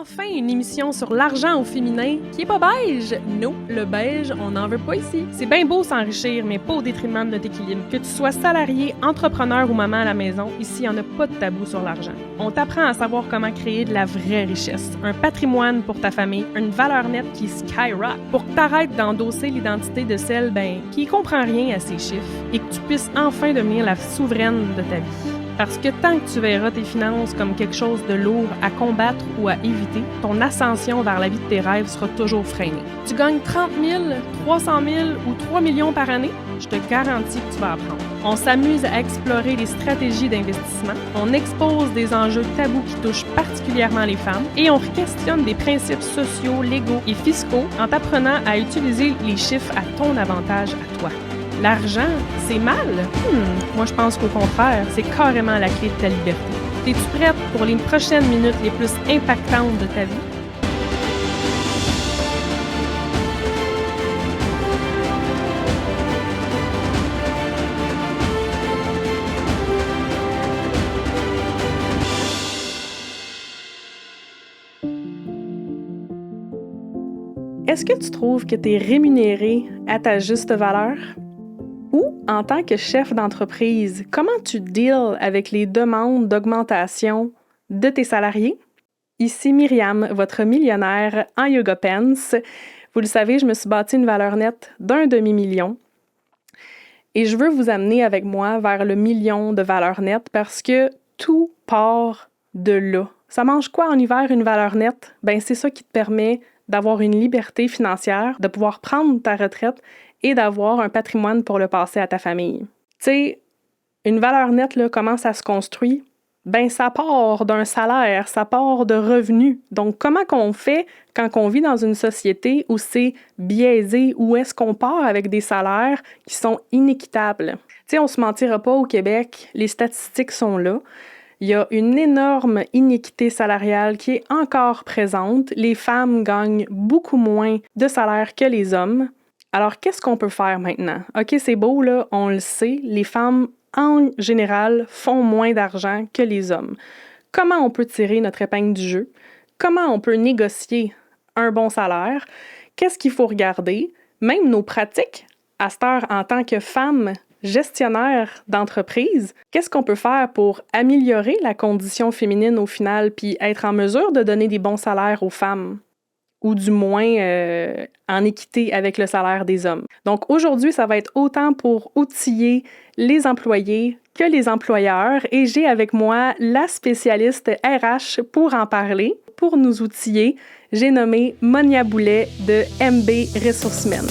Enfin, une émission sur l'argent au féminin qui est pas beige. Non, le beige, on n'en veut pas ici. C'est bien beau s'enrichir, mais pas au détriment de notre équilibre. Que tu sois salarié, entrepreneur ou maman à la maison, ici, il n'y en a pas de tabou sur l'argent. On t'apprend à savoir comment créer de la vraie richesse, un patrimoine pour ta famille, une valeur nette qui skyrock, pour que t'arrêtes d'endosser l'identité de celle, qui comprend rien à ces chiffres et que tu puisses enfin devenir la souveraine de ta vie. Parce que tant que tu verras tes finances comme quelque chose de lourd à combattre ou à éviter, ton ascension vers la vie de tes rêves sera toujours freinée. Tu gagnes 30 000, 300 000 ou 3 millions par année? Je te garantis que tu vas apprendre. On s'amuse à explorer les stratégies d'investissement, on expose des enjeux tabous qui touchent particulièrement les femmes et on questionne des principes sociaux, légaux et fiscaux en t'apprenant à utiliser les chiffres à ton avantage à toi. L'argent, c'est mal? Moi, je pense qu'au contraire, c'est carrément la clé de ta liberté. Es-tu prête pour les prochaines minutes les plus impactantes de ta vie? Est-ce que tu trouves que tu es rémunéré à ta juste valeur? Ou, en tant que chef d'entreprise, comment tu deals avec les demandes d'augmentation de tes salariés? Ici Myriam, votre millionnaire en Yoga Pants. Vous le savez, je me suis bâti une valeur nette d'1 demi-million. Et je veux vous amener avec moi vers le million de valeur nette parce que tout part de là. Ça mange quoi en hiver, une valeur nette? C'est ça qui te permet d'avoir une liberté financière, de pouvoir prendre ta retraite et d'avoir un patrimoine pour le passer à ta famille. Tu sais, une valeur nette, là, comment ça se construit? Ça part d'un salaire, ça part de revenus. Donc, comment qu'on fait quand on vit dans une société où c'est biaisé, où est-ce qu'on part avec des salaires qui sont inéquitables? Tu sais, on se mentira pas au Québec, les statistiques sont là. Il y a une énorme inéquité salariale qui est encore présente. Les femmes gagnent beaucoup moins de salaire que les hommes. Alors, qu'est-ce qu'on peut faire maintenant? OK, c'est beau, là, on le sait, les femmes, en général, font moins d'argent que les hommes. Comment on peut tirer notre épingle du jeu? Comment on peut négocier un bon salaire? Qu'est-ce qu'il faut regarder? Même nos pratiques, à cette heure, en tant que femme gestionnaire d'entreprise, qu'est-ce qu'on peut faire pour améliorer la condition féminine au final, puis être en mesure de donner des bons salaires aux femmes? Ou du moins en équité avec le salaire des hommes. Donc aujourd'hui, ça va être autant pour outiller les employés que les employeurs et j'ai avec moi la spécialiste RH pour en parler. Pour nous outiller, j'ai nommé Monia Boulet de MB Ressources Humaines.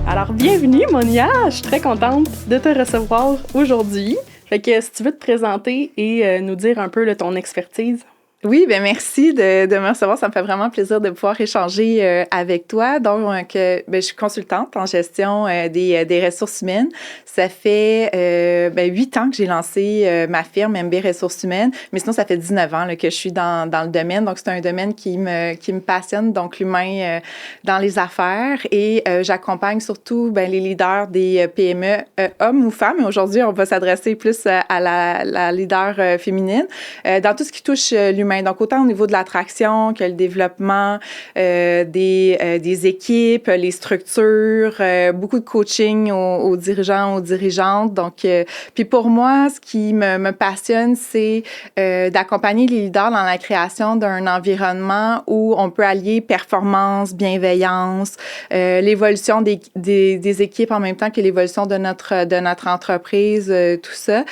Alors, bienvenue, Monia! Je suis très contente de te recevoir aujourd'hui. Fait que si tu veux te présenter et nous dire un peu ton expertise. Oui, merci de me recevoir. Ça me fait vraiment plaisir de pouvoir échanger avec toi. Donc, je suis consultante en gestion des ressources humaines. Ça fait 8 ans que j'ai lancé ma firme MB Ressources Humaines, mais sinon, ça fait 19 ans là, que je suis dans le domaine. Donc, c'est un domaine qui me passionne, donc l'humain dans les affaires. Et j'accompagne surtout les leaders des PME, hommes ou femmes. Aujourd'hui, on va s'adresser plus à la leader féminine dans tout ce qui touche l'humain. Donc, autant au niveau de l'attraction que le développement des équipes, les structures, beaucoup de coaching aux dirigeants, aux dirigeantes. Donc, puis pour moi, ce qui me passionne, c'est d'accompagner les leaders dans la création d'un environnement où on peut allier performance, bienveillance, l'évolution des équipes en même temps que l'évolution de notre entreprise, tout ça.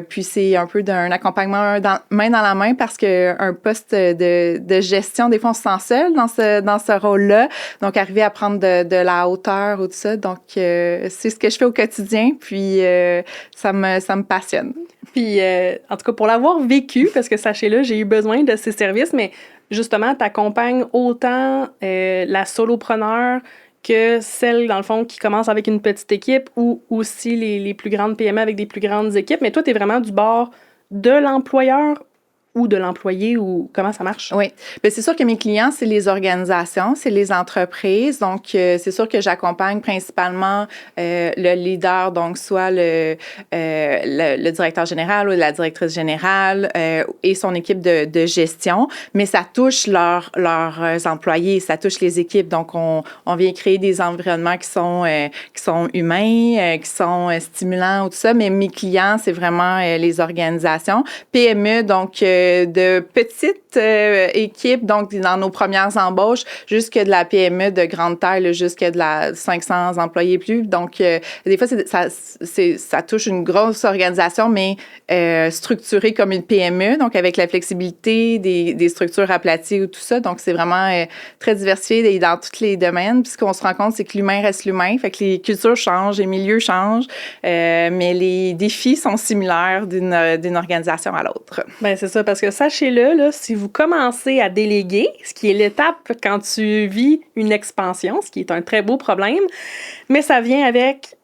Puis c'est un peu d'un accompagnement main dans la main parce que un poste de gestion, des fois, on se sent seul dans ce rôle-là. Donc, arriver à prendre de la hauteur ou tout ça. Donc, c'est ce que je fais au quotidien. Puis, ça me passionne. Puis, en tout cas, pour l'avoir vécu, parce que sachez-le, j'ai eu besoin de ces services, mais justement, t'accompagnes autant la solopreneur que celle, dans le fond, qui commence avec une petite équipe ou aussi les plus grandes PME avec des plus grandes équipes. Mais toi, t'es vraiment du bord de l'employeur ou de l'employé ou comment ça marche? Oui. Bien, c'est sûr que mes clients, c'est les organisations, c'est les entreprises. Donc, c'est sûr que j'accompagne principalement le leader, donc soit le directeur général ou la directrice générale et son équipe de gestion. Mais ça touche leurs employés, ça touche les équipes. Donc, on vient créer des environnements qui sont humains, qui sont stimulants ou tout ça. Mais mes clients, c'est vraiment les organisations. PME, donc de petites équipes, donc dans nos premières embauches, jusque de la PME de grande taille, jusque de la 500 employés plus. Donc, des fois, ça touche une grosse organisation, mais structurée comme une PME, donc avec la flexibilité des structures aplaties ou tout ça. Donc, c'est vraiment très diversifié et dans tous les domaines. Puis, ce qu'on se rend compte, c'est que l'humain reste l'humain. Fait que les cultures changent, les milieux changent, mais les défis sont similaires d'une organisation à l'autre. Bien, c'est ça, parce que sachez-le, là, si vous commencez à déléguer, ce qui est l'étape quand tu vis une expansion, ce qui est un très beau problème, mais ça vient avec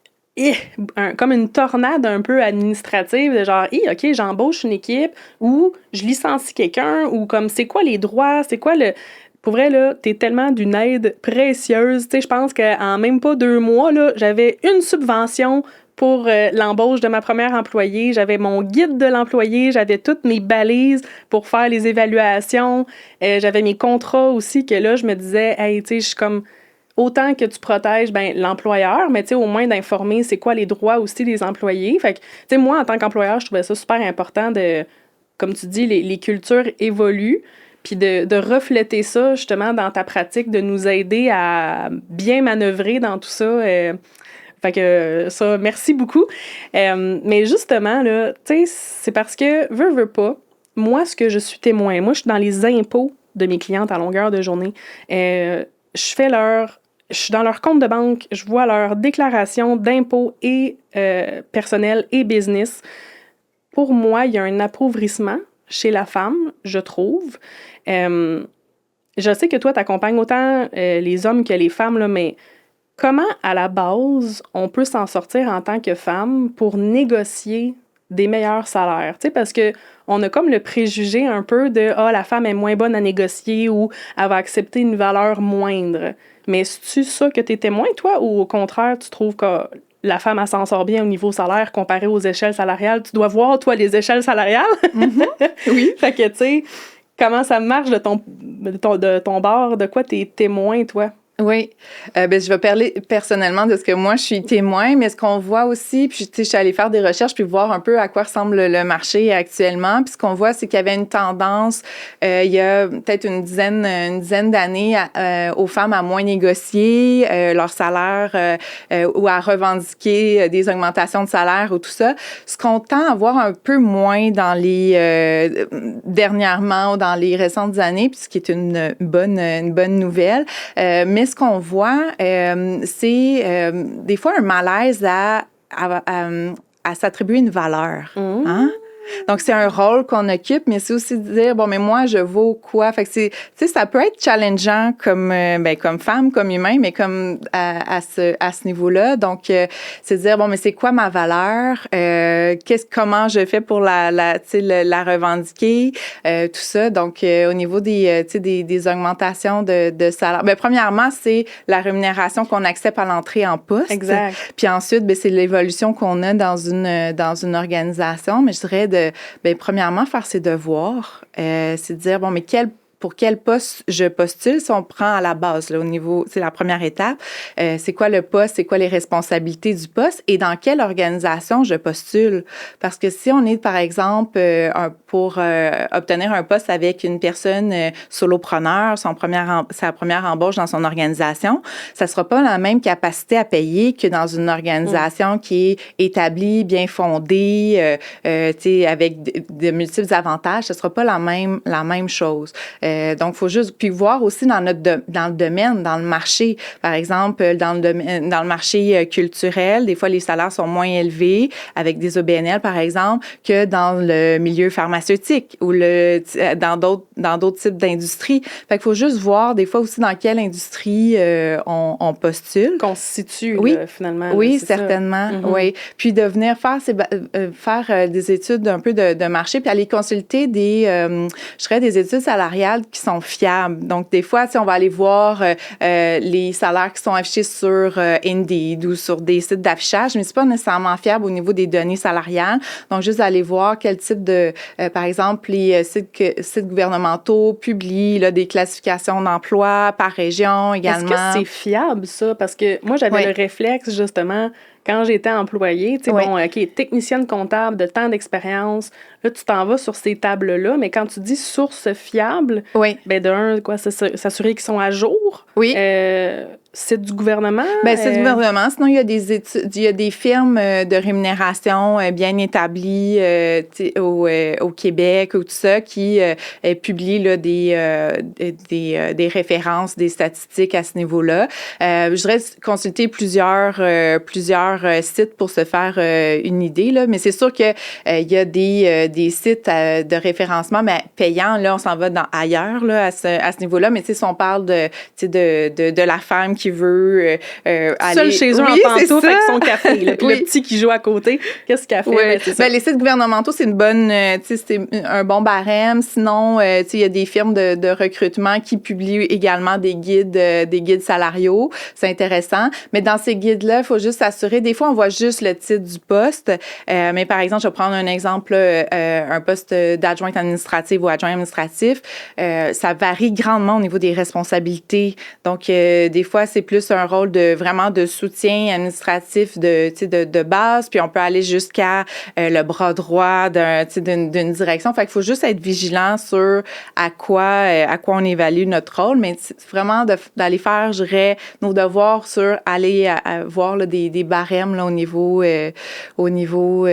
comme une tornade un peu administrative, de genre, OK, j'embauche une équipe ou je licencie quelqu'un ou comme, c'est quoi les droits, c'est quoi le... Pour vrai, là, t'es tellement d'une aide précieuse. Tu sais, je pense qu'en même pas 2 mois, là, j'avais une subvention pour l'embauche de ma première employée. J'avais mon guide de l'employé, j'avais toutes mes balises pour faire les évaluations. J'avais mes contrats aussi que là, je me disais, hey, tu sais, je suis comme... Autant que tu protèges l'employeur, mais tu sais, au moins d'informer c'est quoi les droits aussi des employés. Fait que, tu sais, moi, en tant qu'employeur, je trouvais ça super important de, comme tu dis, les cultures évoluent, puis de refléter ça, justement, dans ta pratique, de nous aider à bien manœuvrer dans tout ça. Fait que ça, merci beaucoup. Mais justement, là, tu sais, c'est parce que, veux pas, moi, ce que je suis témoin, moi, je suis dans les impôts de mes clientes à longueur de journée. Je suis dans leur compte de banque, je vois leur déclaration d'impôts et personnel et business. Pour moi, il y a un appauvrissement chez la femme, je trouve. Je sais que toi, tu accompagnes autant les hommes que les femmes, là, mais comment, à la base, on peut s'en sortir en tant que femme pour négocier des meilleurs salaires? Tu sais, parce que on a comme le préjugé un peu de « Ah, la femme est moins bonne à négocier » ou « Elle va accepter une valeur moindre ». Mais c'est-tu ça que t'es témoin, toi, ou au contraire, tu trouves que la femme, elle s'en sort bien au niveau salaire comparé aux échelles salariales? Tu dois voir, toi, les échelles salariales. Mm-hmm. Oui. Fait que, tu sais, comment ça marche de ton bord? De quoi t'es témoin, toi? Oui. Ben, je vais parler personnellement de ce que moi, je suis témoin, mais ce qu'on voit aussi, puis je suis allée faire des recherches puis voir un peu à quoi ressemble le marché actuellement. Puis ce qu'on voit, c'est qu'il y avait une tendance, il y a peut-être une dizaine d'années, aux femmes à moins négocier leur salaire ou à revendiquer des augmentations de salaire ou tout ça. Ce qu'on tend à voir un peu moins dans les dernièrement ou dans les récentes années, puis ce qui est une bonne nouvelle, mais ce qu'on voit, c'est des fois un malaise à s'attribuer une valeur. Mmh. Hein? Donc, c'est un rôle qu'on occupe, mais c'est aussi de dire, bon, mais moi, je vaux quoi? Fait que tu sais, ça peut être challengeant comme femme, comme humain, mais comme à ce niveau-là. Donc, c'est de dire, bon, mais c'est quoi ma valeur? Comment je fais pour la revendiquer? Tout ça. Donc, au niveau des augmentations de salaire. Ben, premièrement, c'est la rémunération qu'on accepte à l'entrée en poste. Exact. Puis ensuite, ben, c'est l'évolution qu'on a dans une organisation. Mais je dirais premièrement, faire ses devoirs, c'est de dire, bon, mais pour quel poste je postule, si on prend à la base, là, au niveau, c'est la première étape, c'est quoi le poste, c'est quoi les responsabilités du poste et dans quelle organisation je postule. Parce que si on est, par exemple, pour obtenir un poste avec une personne solopreneur, sa première embauche dans son organisation, ça sera pas la même capacité à payer que dans une organisation qui est établie, bien fondée, avec de multiples avantages. Ce sera pas la même chose. Donc, il faut juste puis voir aussi dans le domaine, dans le marché. Par exemple, dans le marché culturel, des fois, les salaires sont moins élevés avec des OBNL, par exemple, que dans le milieu pharmaceutique ou dans d'autres types d'industries. Fait qu'il faut juste voir des fois aussi dans quelle industrie on postule. Qu'on se situe, oui. là, finalement. Oui, là, certainement. Oui. Puis de venir faire des études un peu de marché, puis aller consulter des études salariales qui sont fiables. Donc, des fois, si on va aller voir les salaires qui sont affichés sur Indeed ou sur des sites d'affichage, mais c'est pas nécessairement fiable au niveau des données salariales. Donc, juste aller voir quel type par exemple, les sites gouvernementaux publient là, des classifications d'emplois par région également. Est-ce que c'est fiable, ça? Parce que moi, j'avais le réflexe, justement, quand j'étais employée, tu sais, bon, OK, technicienne comptable de temps d'expérience, là, tu t'en vas sur ces tables-là, mais quand tu dis source fiable, ben d'un, quoi, s'assurer qu'ils sont à jour. Oui. C'est du gouvernement? C'est du gouvernement. Sinon, il y a des études, il y a des firmes de rémunération bien établies au Québec ou tout ça qui publient là, des références, des statistiques à ce niveau-là. Je dirais consulter plusieurs sites pour se faire une idée, là. Mais c'est sûr que il y a des sites de référencement, mais payants. Là, on s'en va ailleurs là, à ce niveau-là. Mais si on parle de la femme qui veut aller... Seule chez eux en pantoufles avec son café. Là, puis le petit qui joue à côté, qu'est-ce qu'elle fait? Les sites gouvernementaux, c'est c'est un bon barème. Sinon, il y a des firmes de recrutement qui publient également des guides salariaux. C'est intéressant. Mais dans ces guides-là, il faut juste s'assurer. Des fois, on voit juste le titre du poste. Mais par exemple, je vais prendre un exemple, un poste d'adjointe administrative ou adjoint administratif. Ça varie grandement au niveau des responsabilités. Donc, des fois, c'est plus un rôle vraiment de soutien administratif de base, puis on peut aller jusqu'à le bras droit d'une direction. Fait qu'il faut juste être vigilant sur à quoi on évalue notre rôle, mais c'est vraiment d'aller faire, je dirais, nos devoirs sur aller voir là, des barèmes là, au niveau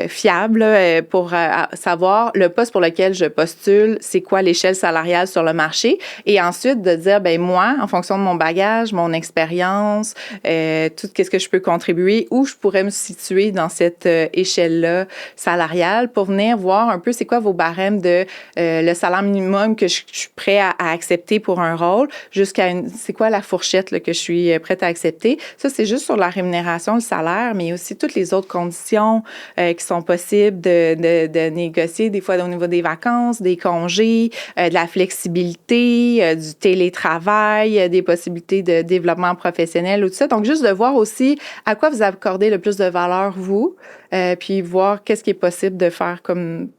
fiable pour savoir le poste pour lequel je postule, c'est quoi l'échelle salariale sur le marché, et ensuite de dire, ben moi, en fonction de mon bagage, mon expérience, tout ce que je peux contribuer, où je pourrais me situer dans cette échelle-là salariale pour venir voir un peu c'est quoi vos barèmes de le salaire minimum que je suis prêt à accepter pour un rôle jusqu'à c'est quoi la fourchette là, que je suis prête à accepter. Ça, c'est juste sur la rémunération, le salaire, mais aussi toutes les autres conditions qui sont possibles de négocier, des fois au niveau des vacances, des congés, de la flexibilité, du télétravail, des possibilités de développement professionnel ou tout ça. Donc, juste de voir aussi à quoi vous accordez le plus de valeur, vous, puis voir qu'est-ce qui est possible de faire comme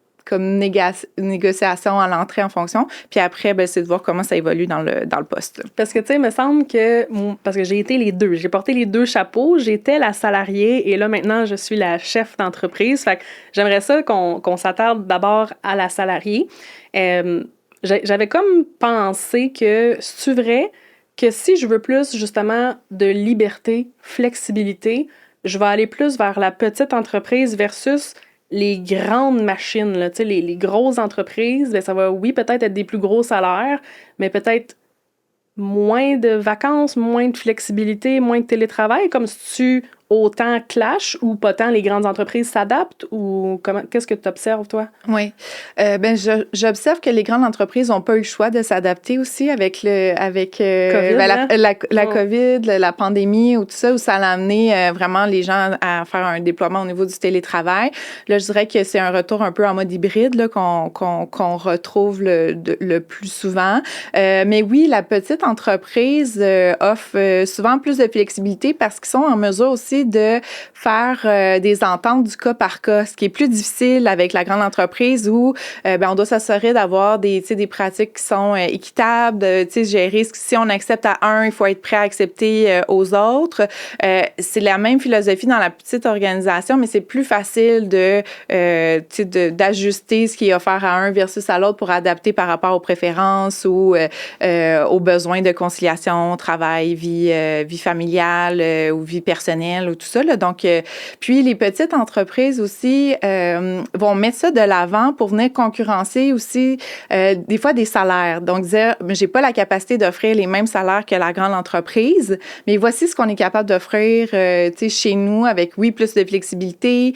négociation à l'entrée en fonction. Puis après, c'est de voir comment ça évolue dans le poste. Parce que, tu sais, il me semble que... Parce que j'ai été les deux. J'ai porté les deux chapeaux. J'étais la salariée et là, maintenant, je suis la chef d'entreprise. Fait que j'aimerais ça qu'on s'attarde d'abord à la salariée. J'avais comme pensé que c'est vrai que si je veux plus, justement, de liberté, flexibilité, je vais aller plus vers la petite entreprise versus les grandes machines, là, les grosses entreprises. Bien, ça va, oui, peut-être être des plus gros salaires, mais peut-être moins de vacances, moins de flexibilité, moins de télétravail, comme si tu autant clash ou pas tant les grandes entreprises s'adaptent ou qu'est-ce que tu observes, toi? Oui. J'observe que les grandes entreprises n'ont pas eu le choix de s'adapter aussi avec COVID, la COVID, la pandémie ou tout ça, où ça a amené vraiment les gens à faire un déploiement au niveau du télétravail. Là, je dirais que c'est un retour un peu en mode hybride là, qu'on retrouve le plus souvent. Mais oui, la petite entreprise offre souvent plus de flexibilité parce qu'ils sont en mesure aussi de faire des ententes du cas par cas, ce qui est plus difficile avec la grande entreprise où on doit s'assurer d'avoir des pratiques qui sont équitables, gérer si on accepte à un, il faut être prêt à accepter aux autres. C'est la même philosophie dans la petite organisation, mais c'est plus facile d'ajuster ce qui est offert à un versus à l'autre pour adapter par rapport aux préférences ou aux besoins de conciliation, travail, vie familiale ou vie personnelle ou tout ça, là. Donc, puis les petites entreprises aussi vont mettre ça de l'avant pour venir concurrencer aussi des fois des salaires. Donc, dire, j'ai pas la capacité d'offrir les mêmes salaires que la grande entreprise, mais voici ce qu'on est capable d'offrir, tu sais, chez nous avec, oui, plus de flexibilité,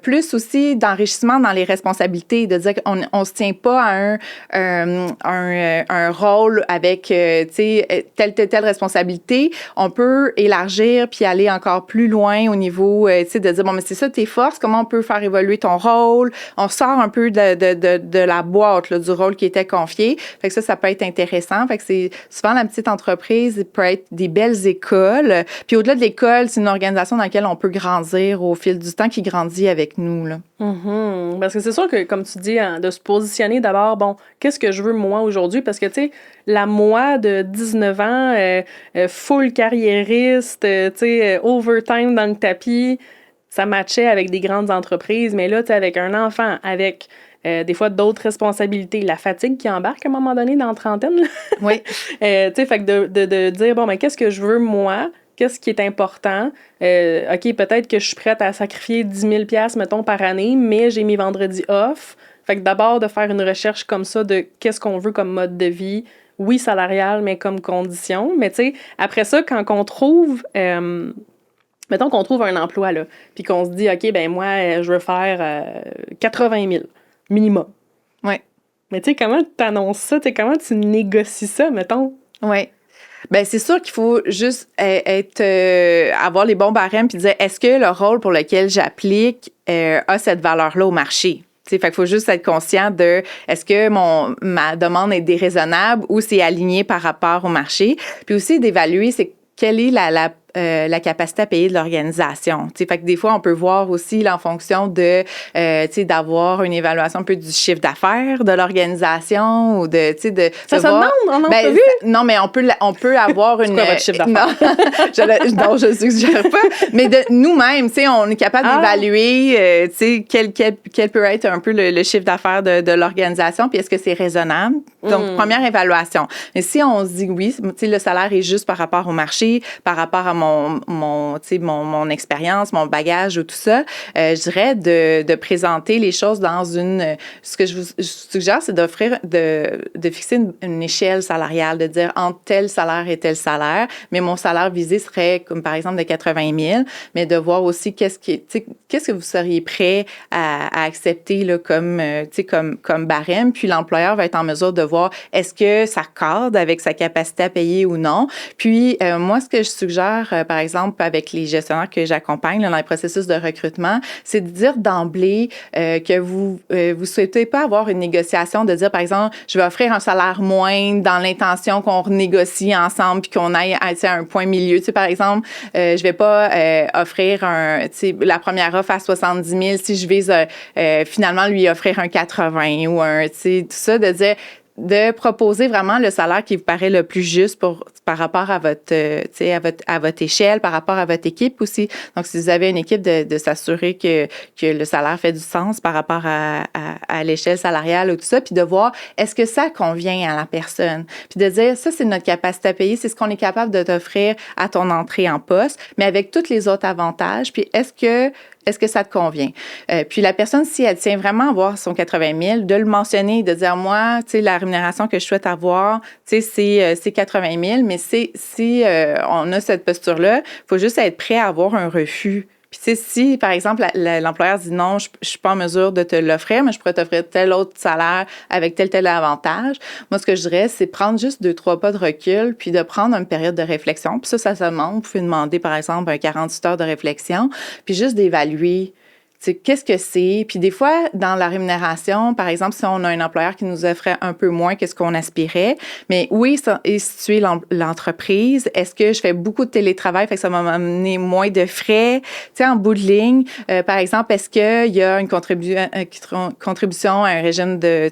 plus aussi d'enrichissement dans les responsabilités, de dire qu'on se tient pas à un rôle avec, tu sais, telle responsabilité. On peut élargir puis aller encore plus loin au niveau, tu sais, de dire, bon, mais c'est ça tes forces, comment on peut faire évoluer ton rôle? On sort un peu de la boîte, là, du rôle qui était confié. Fait que ça peut être intéressant. Fait que c'est souvent la petite entreprise peut être des belles écoles. Puis au-delà de l'école, c'est une organisation dans laquelle on peut grandir au fil du temps qui grandit avec nous, là. Mm-hmm. Parce que c'est sûr que, comme tu dis, hein, de se positionner d'abord, bon, qu'est-ce que je veux moi aujourd'hui? Parce que, tu sais, la moi de 19 ans, full carriériste, tu sais, overtime dans le tapis, ça matchait avec des grandes entreprises. Mais là, tu sais, avec un enfant, avec des fois d'autres responsabilités, la fatigue qui embarque à un moment donné dans la trentaine, là. Oui. Tu sais, fait que de dire, bon, mais qu'est-ce que je veux moi? Qu'est-ce qui est important? OK, peut-être que je suis prête à sacrifier 10 000 $, mettons, par année, mais j'ai mes vendredis off. Fait que d'abord, de faire une recherche comme ça de qu'est-ce qu'on veut comme mode de vie, oui, salarial, mais comme condition. Mais tu sais, après ça, quand on trouve... mettons qu'on trouve un emploi, là, puis qu'on se dit, OK, ben moi, je veux faire 80 000 minimum. Oui. Mais tu sais, comment tu annonces ça? Tu sais, comment tu négocies ça, mettons? Oui. Ben c'est sûr qu'il faut juste avoir les bons barèmes puis dire est-ce que le rôle pour lequel j'applique a cette valeur-là au marché. T'sais, fait qu'il faut juste être conscient de est-ce que ma demande est déraisonnable ou c'est aligné par rapport au marché. Puis aussi d'évaluer c'est quelle est la capacité à payer de l'organisation. Fait que des fois, on peut voir aussi là, en fonction de, d'avoir une évaluation un peu du chiffre d'affaires de l'organisation ou de Ça se voir. demande, on a vu? Non, mais on peut avoir une... C'est quoi votre chiffre d'affaires? Non, je suggère pas. Mais de nous-mêmes, on est capable d'évaluer, quel peut être un peu le chiffre d'affaires de l'organisation, puis est-ce que c'est raisonnable? Donc, première évaluation. Mais si on se dit oui, le salaire est juste par rapport au marché, par rapport à mon expérience, mon bagage ou tout ça, je dirais de présenter les choses dans ce que je vous suggère, c'est de fixer une échelle salariale, de dire entre tel salaire et tel salaire, mais mon salaire visé serait comme par exemple de 80 000, mais de voir aussi qu'est-ce que vous seriez prêt à accepter là, comme barème, puis l'employeur va être en mesure de voir est-ce que ça cadre avec sa capacité à payer ou non. Puis moi, ce que je suggère, par exemple, avec les gestionnaires que j'accompagne là, dans les processus de recrutement, c'est de dire d'emblée que vous souhaitez pas avoir une négociation, de dire, par exemple, je vais offrir un salaire moindre dans l'intention qu'on renégocie ensemble puis qu'on aille à un point milieu. Tu sais, par exemple, je vais pas offrir la première offre à 70 000 si je vise finalement lui offrir un 80 ou tout ça, de dire de proposer vraiment le salaire qui vous paraît le plus juste par rapport à votre échelle, par rapport à votre équipe aussi. Donc, si vous avez une équipe, de s'assurer que le salaire fait du sens par rapport à l'échelle salariale ou tout ça, puis de voir est-ce que ça convient à la personne. Puis de dire, ça, c'est notre capacité à payer, c'est ce qu'on est capable de t'offrir à ton entrée en poste, mais avec tous les autres avantages. Puis est-ce que ça te convient? Puis la personne, si elle tient vraiment à avoir son 80 000, de le mentionner, de dire, moi, tu sais, la rémunération que je souhaite avoir, tu sais, c'est 80 000, mais si on a cette posture-là, il faut juste être prêt à avoir un refus. Puis, tu sais, si, par exemple, l'employeur dit non, je suis pas en mesure de te l'offrir, mais je pourrais t'offrir tel autre salaire avec tel avantage. Moi, ce que je dirais, c'est prendre juste 2-3 pas de recul, puis de prendre une période de réflexion. Puis ça se demande. Vous pouvez demander, par exemple, un 48 heures de réflexion, puis juste d'évaluer. Qu'est-ce que c'est? Puis des fois, dans la rémunération, par exemple, si on a un employeur qui nous offrait un peu moins que ce qu'on aspirait, mais où est située l'entreprise? Est-ce que je fais beaucoup de télétravail, fait que ça va m'amener moins de frais? Tu sais, en bout de ligne, par exemple, est-ce qu'il y a une contribution à un régime de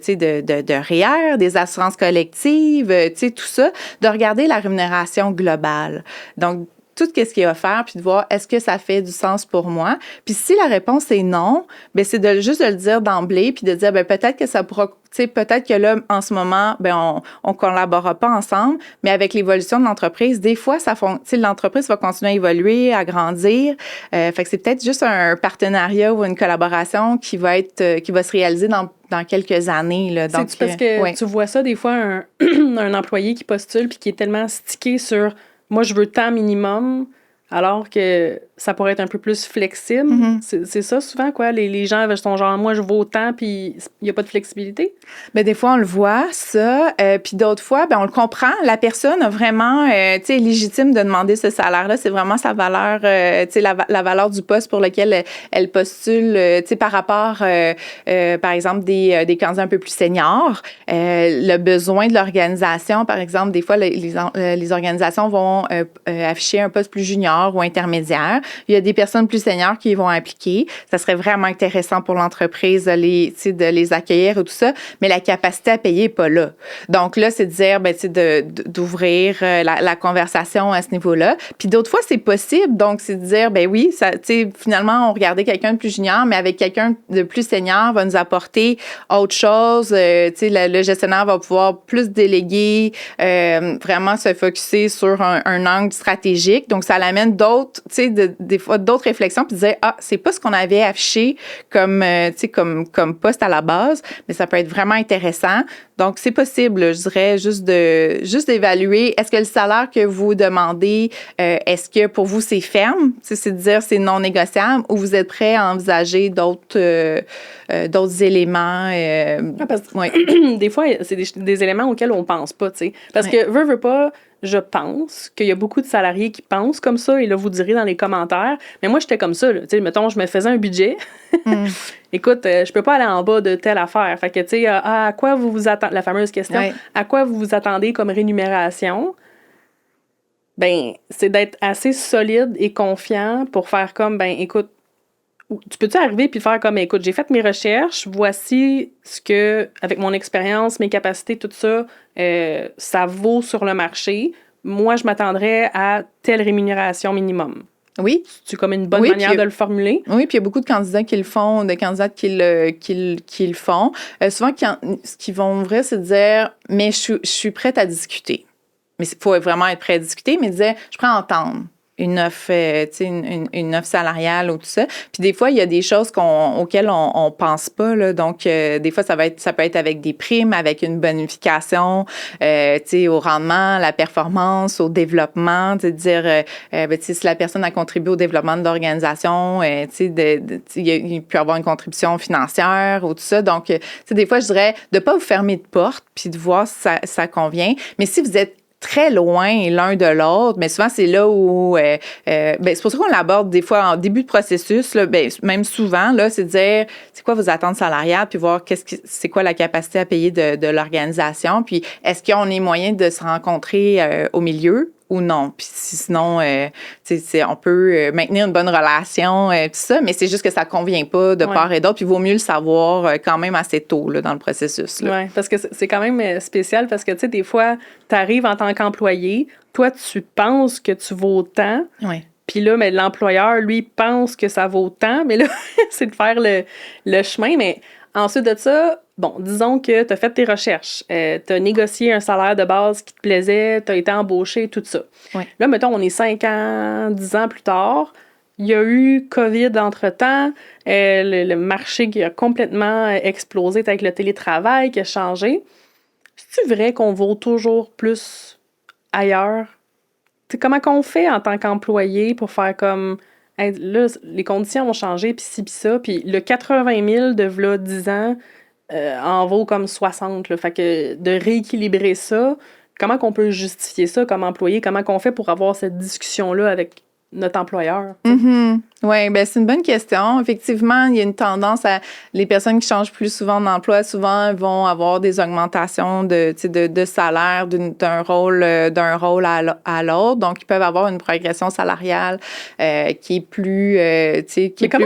REER, des assurances collectives, tu sais, tout ça, de regarder la rémunération globale. Donc, tout ce qui est offert, puis de voir est-ce que ça fait du sens pour moi. Puis si la réponse est non, ben c'est juste de le dire d'emblée, puis de dire ben peut-être que ça pourra, tu sais, peut-être que là en ce moment, ben on collaborera pas ensemble, mais avec l'évolution de l'entreprise, des fois tu sais, l'entreprise va continuer à évoluer, à grandir. Fait que c'est peut-être juste un partenariat ou une collaboration qui va se réaliser dans quelques années. Là. Donc, c'est parce que tu vois ça, des fois, un employé qui postule puis qui est tellement stické sur « moi, je veux tant minimum », alors que ça pourrait être un peu plus flexible. Mm-hmm. C'est ça, souvent, quoi. Les gens sont genre « moi, je veux autant », puis il n'y a pas de flexibilité. Bien, des fois, on le voit, ça. Puis d'autres fois, ben on le comprend. La personne a vraiment, tu sais, légitime de demander ce salaire-là. C'est vraiment sa valeur, tu sais, la valeur du poste pour lequel elle postule, tu sais, par rapport, par exemple, des candidats un peu plus seniors. Le besoin de l'organisation, par exemple, des fois, les organisations vont afficher un poste plus junior ou intermédiaire. Il y a des personnes plus seniors qui vont appliquer. Ça serait vraiment intéressant pour l'entreprise de les accueillir et tout ça, mais la capacité à payer n'est pas là. Donc là, c'est de dire, ben, tu sais, d'ouvrir la conversation à ce niveau-là. Puis d'autres fois, c'est possible. Donc, c'est de dire, ben oui, ça, tu sais, finalement, on regardait quelqu'un de plus junior, mais avec quelqu'un de plus senior va nous apporter autre chose. Tu sais, le gestionnaire va pouvoir plus déléguer, vraiment se focusser sur un angle stratégique. Donc, ça l'amène d'autres, tu sais, des fois, d'autres réflexions, puis dire, ah, c'est pas ce qu'on avait affiché comme, tu sais, comme poste à la base, mais ça peut être vraiment intéressant. Donc, c'est possible, je dirais, juste d'évaluer, est-ce que le salaire que vous demandez, est-ce que pour vous, c'est ferme? C'est de dire c'est non négociable ou vous êtes prêt à envisager d'autres éléments? Parce que des fois, c'est des éléments auxquels on pense pas, tu sais. Parce que, veut pas, je pense qu'il y a beaucoup de salariés qui pensent comme ça, et là, vous direz dans les commentaires. Mais moi, j'étais comme ça, là. Tu sais, mettons, je me faisais un budget. Écoute, je peux pas aller en bas de telle affaire. Fait que, tu sais, à quoi vous vous attendez, la fameuse question, à quoi vous vous attendez comme rémunération? Ben, c'est d'être assez solide et confiant pour faire comme, ben, écoute, tu peux-tu arriver puis faire comme, écoute, j'ai fait mes recherches, voici ce que, avec mon expérience, mes capacités, tout ça, ça vaut sur le marché. Moi, je m'attendrais à telle rémunération minimum. Oui. C'est comme une bonne manière de le formuler. Oui, puis il y a beaucoup de candidats qui le font, de candidates qui le font. Souvent, ce qu'ils vont ouvrir, c'est de dire, mais je suis prête à discuter. Mais il faut vraiment être prêt à discuter, mais dire, je suis prête à entendre une offre, tu sais, une offre salariale ou tout ça. Puis des fois, il y a des choses auxquelles on pense pas, là. Donc, des fois, ça peut être avec des primes, avec une bonification, tu sais, au rendement, la performance, au développement, de dire, ben, tu sais, si la personne a contribué au développement de l'organisation, tu sais, il peut y avoir une contribution financière ou tout ça. Donc, tu sais, des fois, je dirais de pas vous fermer de porte puis de voir si ça convient. Mais si vous êtes très loin l'un de l'autre, mais souvent, c'est là où... ben, c'est pour ça qu'on l'aborde des fois en début de processus, là, ben, même souvent, là, c'est de dire, c'est quoi vos attentes salariales, puis voir c'est quoi la capacité à payer de l'organisation, puis est-ce qu'on est moyen de se rencontrer au milieu ou non. Puis sinon, on peut maintenir une bonne relation, tout ça, mais c'est juste que ça ne convient pas de part et d'autre. Puis il vaut mieux le savoir quand même assez tôt là, dans le processus. Oui, parce que c'est quand même spécial parce que, tu sais, des fois, tu arrives en tant qu'employé, toi, tu penses que tu vaux tant. Oui. Puis là, mais l'employeur, lui, pense que ça vaut tant, mais là, c'est de faire le chemin. Mais ensuite de ça, bon, disons que tu as fait tes recherches, tu as négocié un salaire de base qui te plaisait, tu as été embauché, tout ça. Oui. Là, mettons, on est 5 ans, 10 ans plus tard, il y a eu COVID entre-temps, le marché qui a complètement explosé avec le télétravail qui a changé. C'est-tu vrai qu'on vaut toujours plus ailleurs? T'sais, comment qu'on fait en tant qu'employé pour faire comme... Hey, là, les conditions ont changé, puis ci, puis ça, puis le 80 000 de v'là 10 ans en vaut comme 60. Là. Fait que de rééquilibrer ça, comment qu'on peut justifier ça comme employé? Comment qu'on fait pour avoir cette discussion-là avec notre employeur? Mm-hmm. Oui, bien, c'est une bonne question. Effectivement, il y a une tendance à les personnes qui changent plus souvent d'emploi, souvent vont avoir des augmentations de salaire d'un rôle à l'autre. Donc, ils peuvent avoir une progression salariale qui est plus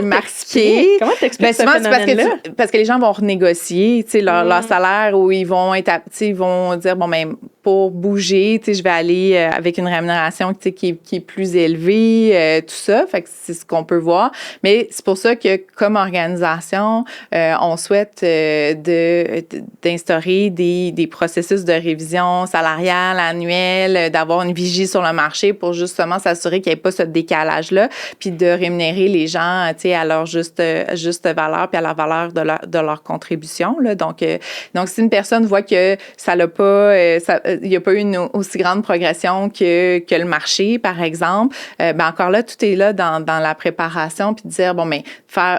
marquée. Comment t'expliques ce Souvent, c'est phénomène-là? parce que les gens vont renégocier leur salaire où ils vont ils vont dire, bon, ben pour bouger, je vais aller avec une rémunération qui est plus élevée, tout ça. Fait que c'est ce qu'on peut voir. Mais c'est pour ça que, comme organisation, on souhaite d'instaurer des processus de révision salariale annuelle, d'avoir une vigie sur le marché pour justement s'assurer qu'il n'y ait pas ce décalage-là, puis de rémunérer les gens à leur juste valeur puis à la valeur de leur contribution. Là. Donc, si une personne voit que ça l'a pas, il n'y a pas eu une aussi grande progression que le marché, par exemple, encore là, tout est là dans la préparation, puis de dire, bon, mais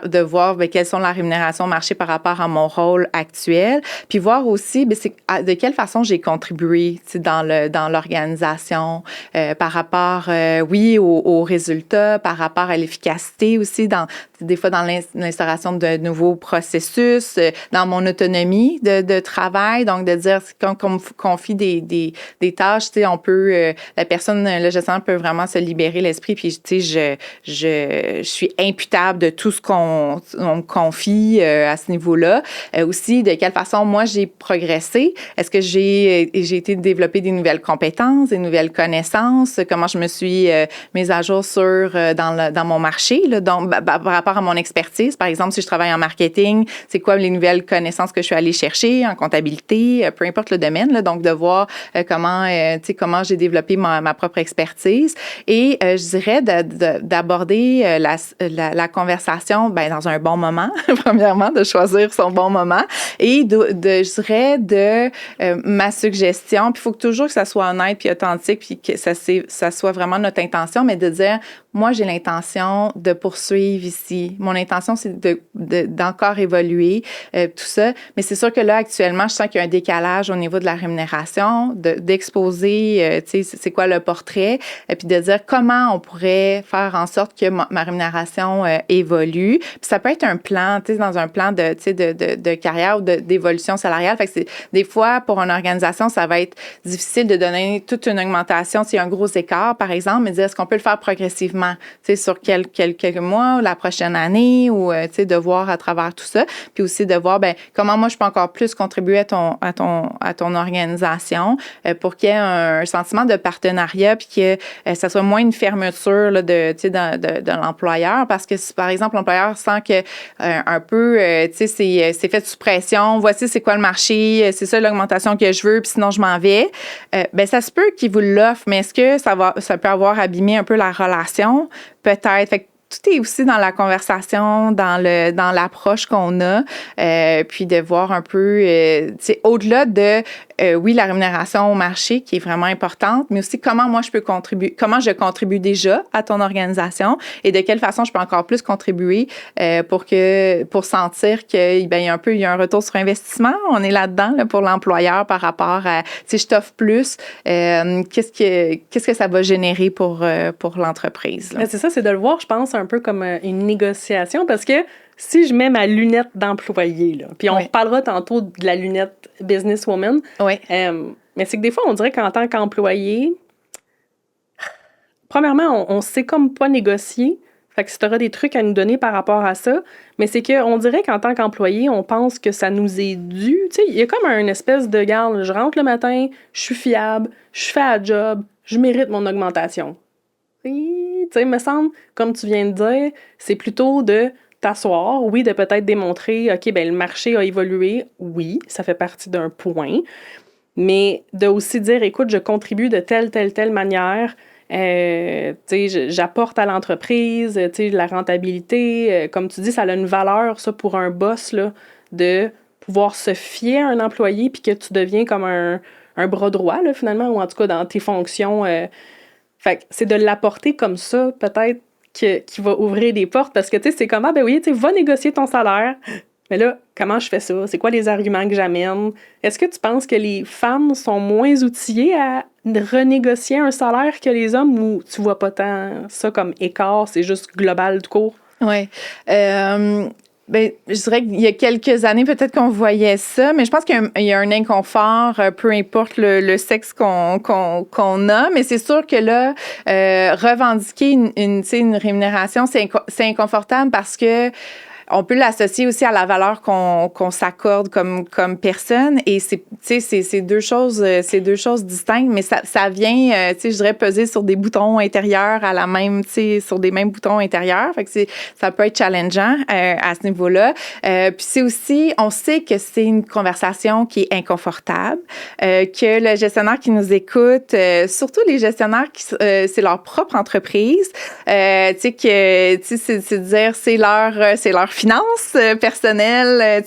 de voir quelles sont la rémunération marché par rapport à mon rôle actuel, puis voir aussi de quelle façon j'ai contribué dans l'organisation par rapport, aux résultats, par rapport à l'efficacité aussi, des fois dans l'instauration de nouveaux processus, dans mon autonomie de travail, donc de dire, quand on me confie des tâches, on peut, la personne, le gestionnaire peut vraiment se libérer l'esprit, puis je suis imputable de tout ce qu'on me confie à ce niveau-là. Aussi, de quelle façon moi j'ai progressé. Est-ce que j'ai été développer des nouvelles compétences, des nouvelles connaissances, comment je me suis mise à jour dans mon marché, là, donc, par rapport à mon expertise. Par exemple, si je travaille en marketing, c'est quoi les nouvelles connaissances que je suis allée chercher en comptabilité, peu importe le domaine, là, donc de voir comment j'ai développé ma propre expertise. Et je dirais d'aborder la conversation dans un bon moment, premièrement, de choisir son bon moment, et je dirais ma suggestion, puis il faut toujours que ça soit honnête puis authentique, puis que ça soit vraiment notre intention, mais de dire, moi, j'ai l'intention de poursuivre ici. Mon intention, c'est d'encore évoluer, tout ça. Mais c'est sûr que là, actuellement, je sens qu'il y a un décalage au niveau de la rémunération, d'exposer, c'est quoi le portrait, et puis de dire comment on pourrait faire en sorte que ma rémunération évolue. Puis ça peut être un plan, dans un plan de carrière ou d'évolution salariale. Fait que des fois, pour une organisation, ça va être difficile de donner toute une augmentation s'il y a un gros écart, par exemple, mais dire est-ce qu'on peut le faire progressivement, sur quelques mois ou la prochaine année, ou de voir à travers tout ça. Puis aussi de voir comment moi je peux encore plus contribuer à ton organisation pour qu'il y ait un sentiment de partenariat, puis que ça soit moins une fermeture là, de l'employeur, parce que si par exemple l'employeur sent que un peu c'est fait sous pression, voici c'est quoi le marché, c'est ça l'augmentation que je veux, puis sinon je m'en vais, ça se peut qu'il vous l'offre, mais est-ce que ça peut avoir abîmé un peu la relation? Peut-être. Fait que tout est aussi dans la conversation, dans l'approche qu'on a, puis de voir un peu, au-delà de, oui, la rémunération au marché qui est vraiment importante, mais aussi comment moi je peux contribuer, comment je contribue déjà à ton organisation et de quelle façon je peux encore plus contribuer pour sentir qu'il y a un retour sur investissement. On est là-dedans là, pour l'employeur par rapport à, si je t'offre plus, qu'est-ce que ça va générer pour l'entreprise. C'est ça, c'est de le voir, je pense, un peu comme une négociation, parce que si je mets ma lunette d'employé, là, puis on reparlera tantôt de la lunette businesswoman, mais c'est que des fois, on dirait qu'en tant qu'employé, premièrement, on sait comme pas négocier, fait que si tu auras des trucs à nous donner par rapport à ça, mais c'est qu'on dirait qu'en tant qu'employé, on pense que ça nous est dû. Tu sais, il y a comme une espèce de garde, je rentre le matin, je suis fiable, je fais la job, je mérite mon augmentation. Tu sais, me semble, comme tu viens de dire, c'est plutôt de t'asseoir, oui, de peut-être démontrer, OK, le marché a évolué, oui, ça fait partie d'un point, mais de aussi dire, écoute, je contribue de telle manière, tu sais, j'apporte à l'entreprise, tu sais, la rentabilité, comme tu dis, ça a une valeur, ça, pour un boss, là, de pouvoir se fier à un employé, puis que tu deviens comme un bras droit, là, finalement, ou en tout cas dans tes fonctions. Fait que c'est de l'apporter comme ça, peut-être, qui va ouvrir des portes, parce que, tu sais, c'est comment, oui, tu sais, va négocier ton salaire, mais là, comment je fais ça? C'est quoi les arguments que j'amène? Est-ce que tu penses que les femmes sont moins outillées à renégocier un salaire que les hommes ou tu vois pas tant ça comme écart, c'est juste global du cours? Oui. Ben, je dirais qu'il y a quelques années, peut-être qu'on voyait ça, mais je pense qu'il y a un inconfort, peu importe le sexe qu'on a, mais c'est sûr que là, revendiquer une rémunération, c'est inconfortable parce que on peut l'associer aussi à la valeur qu'on s'accorde comme personne et c'est deux choses distinctes, mais ça vient je dirais peser sur des boutons intérieurs à la même sur des mêmes boutons intérieurs, fait que ça peut être challengeant à ce niveau-là. Puis c'est aussi, on sait que c'est une conversation qui est inconfortable, que le gestionnaire qui nous écoute, surtout les gestionnaires qui c'est leur propre entreprise, c'est dire c'est leur finances personnelles,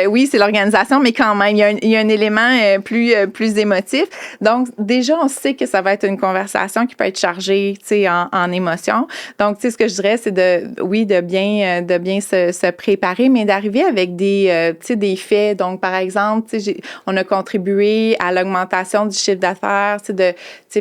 oui, c'est l'organisation, mais quand même, il y a un élément plus émotif. Donc, déjà, on sait que ça va être une conversation qui peut être chargée, en émotions. Donc, ce que je dirais, c'est de bien se préparer, mais d'arriver avec des faits. Donc, par exemple, on a contribué à l'augmentation du chiffre d'affaires,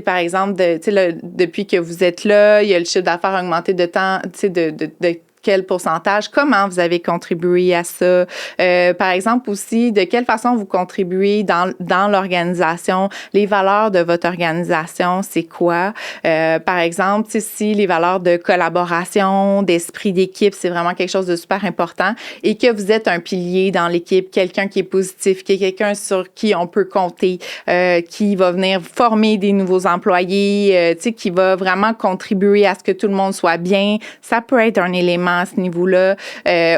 par exemple, depuis que vous êtes là, il y a le chiffre d'affaires augmenté de temps, de quel pourcentage, comment vous avez contribué à ça. Par exemple aussi, de quelle façon vous contribuez dans l'organisation, les valeurs de votre organisation, c'est quoi? Par exemple, si les valeurs de collaboration, d'esprit d'équipe, c'est vraiment quelque chose de super important et que vous êtes un pilier dans l'équipe, quelqu'un qui est positif, qui est quelqu'un sur qui on peut compter, qui va venir former des nouveaux employés, qui va vraiment contribuer à ce que tout le monde soit bien, ça peut être un élément à ce niveau-là.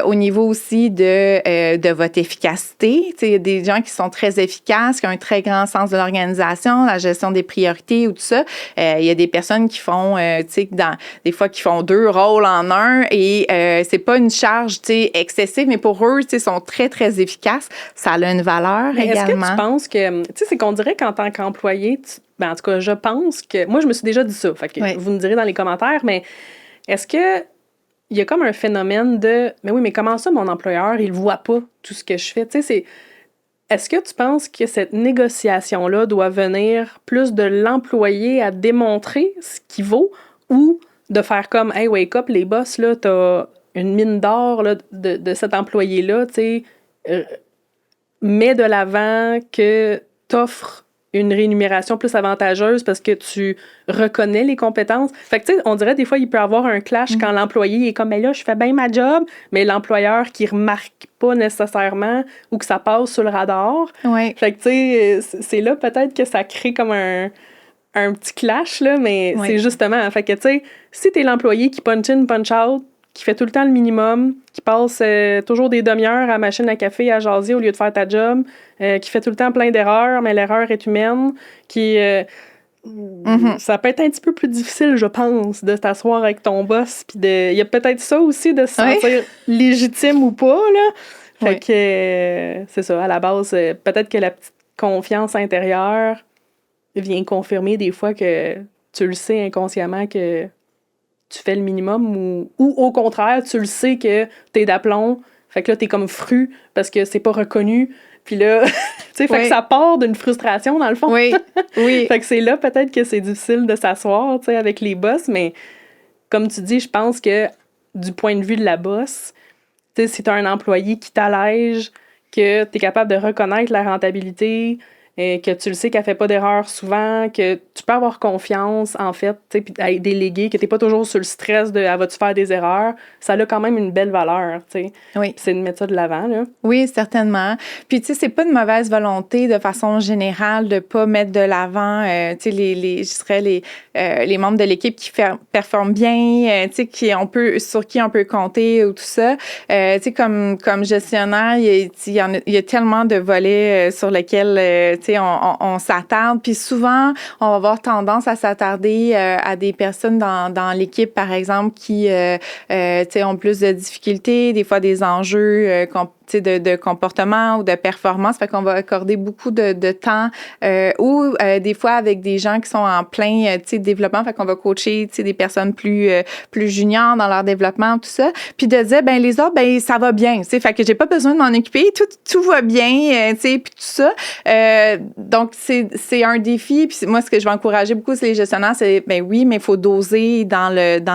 Au niveau aussi de votre efficacité, il y a des gens qui sont très efficaces, qui ont un très grand sens de l'organisation, la gestion des priorités ou tout ça. Il y a des personnes qui font, des fois, qui font 2 rôles en un et c'est pas une charge, excessive, mais pour eux, ils sont très, très efficaces. Ça a une valeur mais également. Est-ce que tu penses que, c'est qu'on dirait qu'en tant qu'employé, en tout cas, je pense que, moi, je me suis déjà dit ça, fait que Oui. vous me direz dans les commentaires, mais est-ce que il y a comme un phénomène de « Mais oui, mais comment ça, mon employeur, il voit pas tout ce que je fais? » Est-ce que tu penses que cette négociation-là doit venir plus de l'employé à démontrer ce qu'il vaut ou de faire comme « Hey, wake up, les boss, là, t'as une mine d'or là, de cet employé-là, mets de l'avant que t'offres une rémunération plus avantageuse parce que tu reconnais les compétences. » Fait que, on dirait des fois, il peut y avoir un clash quand l'employé est comme « Mais là, je fais bien ma job », mais l'employeur qui remarque pas nécessairement ou que ça passe sur le radar. Oui. Fait que, c'est là peut-être que ça crée comme un petit clash, là, mais c'est justement... Fait que, si t'es l'employé qui punch in, punch out, qui fait tout le temps le minimum, qui passe toujours des demi-heures à la machine à café à jaser au lieu de faire ta job, qui fait tout le temps plein d'erreurs, mais l'erreur est humaine, qui... Ça peut être un petit peu plus difficile, je pense, de t'asseoir avec ton boss. Puis il y a peut-être ça aussi, de se sentir légitime ou pas, là. Fait que c'est ça, à la base, peut-être que la petite confiance intérieure vient confirmer des fois que tu le sais inconsciemment que tu fais le minimum ou au contraire, tu le sais que t'es d'aplomb, fait que là, t'es comme fru parce que c'est pas reconnu. Puis là, fait que ça part d'une frustration, dans le fond. Oui. Fait que c'est là, peut-être que c'est difficile de s'asseoir, avec les boss, mais comme tu dis, je pense que du point de vue de la boss, si t'as un employé qui t'allège, que t'es capable de reconnaître la rentabilité, que tu le sais qu'elle fait pas d'erreur souvent, que tu peux avoir confiance, en fait, puis à déléguer, que t'es pas toujours sur le stress de « elle va-tu faire des erreurs », ça a quand même une belle valeur, tu sais. Oui. C'est de mettre ça de l'avant, là. Oui, certainement. Puis, c'est pas de mauvaise volonté, de façon générale, de pas mettre de l'avant, je dirais les membres de l'équipe qui performent bien, sur qui on peut compter ou tout ça. Comme gestionnaire, il y a tellement de volets sur lesquels, on s'attarde. Puis souvent, on va avoir tendance à s'attarder à des personnes dans l'équipe, par exemple, qui ont plus de difficultés, des fois des enjeux de comportement ou de performance. Fait qu'on va accorder beaucoup de temps ou des fois avec des gens qui sont en plein développement. Fait qu'on va coacher des personnes plus juniors dans leur développement, tout ça. Puis de dire, ben les autres, ben ça va bien. Fait que j'ai pas besoin de m'en occuper. Tout va bien, puis tout ça. Donc, c'est un défi. Puis moi, ce que je vais encourager beaucoup, c'est les gestionnaires, c'est, ben oui, mais il faut doser dans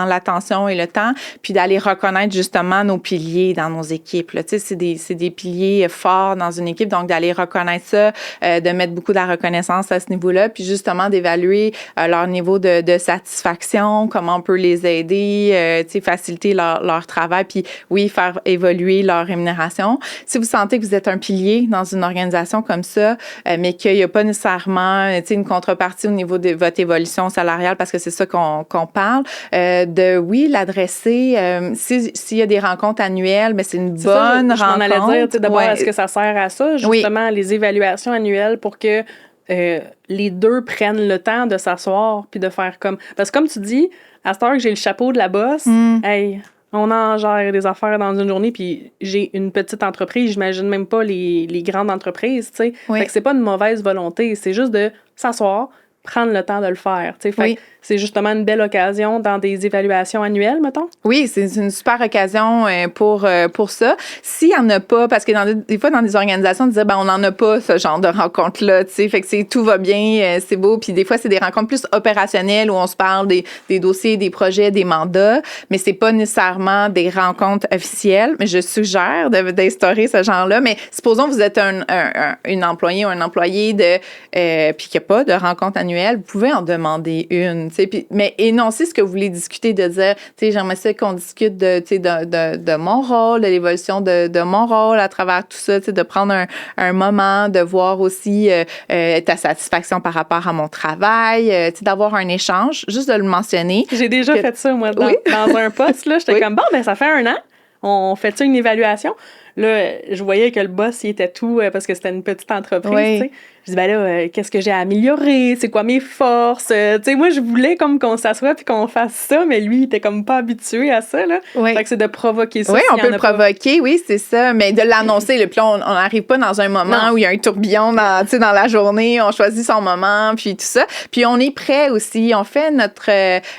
l'attention et le temps, puis d'aller reconnaître justement nos piliers dans nos équipes. Là. C'est des piliers forts dans une équipe, donc d'aller reconnaître ça, de mettre beaucoup de la reconnaissance à ce niveau-là, puis justement d'évaluer leur niveau de satisfaction, comment on peut les aider, faciliter leur travail, puis oui, faire évoluer leur rémunération. Si vous sentez que vous êtes un pilier dans une organisation comme ça, mais qu'il n'y a pas nécessairement une contrepartie au niveau de votre évolution salariale, parce que c'est ça qu'on parle, l'adresser. S'il y a des rencontres annuelles, mais c'est une bonne rencontre. Je m'en allais dire, d'abord, est-ce que ça sert à ça, justement, les évaluations annuelles pour que les deux prennent le temps de s'asseoir puis de faire comme... Parce que comme tu dis, à cette heure que j'ai le chapeau de la bosse, hey, on en gère des affaires dans une journée, puis j'ai une petite entreprise, j'imagine même pas les grandes entreprises, tu sais. Fait que c'est pas une mauvaise volonté, c'est juste de s'asseoir, prendre le temps de le faire, tu sais. Fait que c'est justement une belle occasion dans des évaluations annuelles, mettons. Oui, c'est une super occasion pour ça. S'il y en a pas, parce que des fois, dans des organisations, on disait, ben, on n'en a pas ce genre de rencontre-là, tu sais. Fait que tout va bien, c'est beau. Puis des fois, c'est des rencontres plus opérationnelles où on se parle des dossiers, des projets, des mandats, mais c'est pas nécessairement des rencontres officielles. Mais je suggère d'instaurer ce genre-là. Mais supposons que vous êtes une employée ou un employé puis qu'il n'y a pas de rencontre annuelle, vous pouvez en demander une. Mais énoncer ce que vous voulez discuter, de dire, j'aimerais ça qu'on discute de mon rôle, de l'évolution de mon rôle à travers tout ça, de prendre un moment, de voir aussi ta satisfaction par rapport à mon travail, d'avoir un échange, juste de le mentionner. J'ai déjà fait ça, moi, dans un poste, là, j'étais comme, bon, ben ça fait 1 an, on fait ça une évaluation. Là, je voyais que le boss, il était tout, parce que c'était une petite entreprise, tu sais. Je dis, ben là, qu'est-ce que j'ai à améliorer? C'est quoi mes forces? Tu sais, moi, je voulais comme qu'on s'assoie puis qu'on fasse ça, mais lui, il était comme pas habitué à ça, là. Fait que c'est de provoquer ça. Oui, on peut le provoquer, oui, c'est ça. Mais de l'annoncer, puis là, on n'arrive pas dans un moment où il y a un tourbillon dans la journée, on choisit son moment, puis tout ça. Puis on est prêt aussi. On fait notre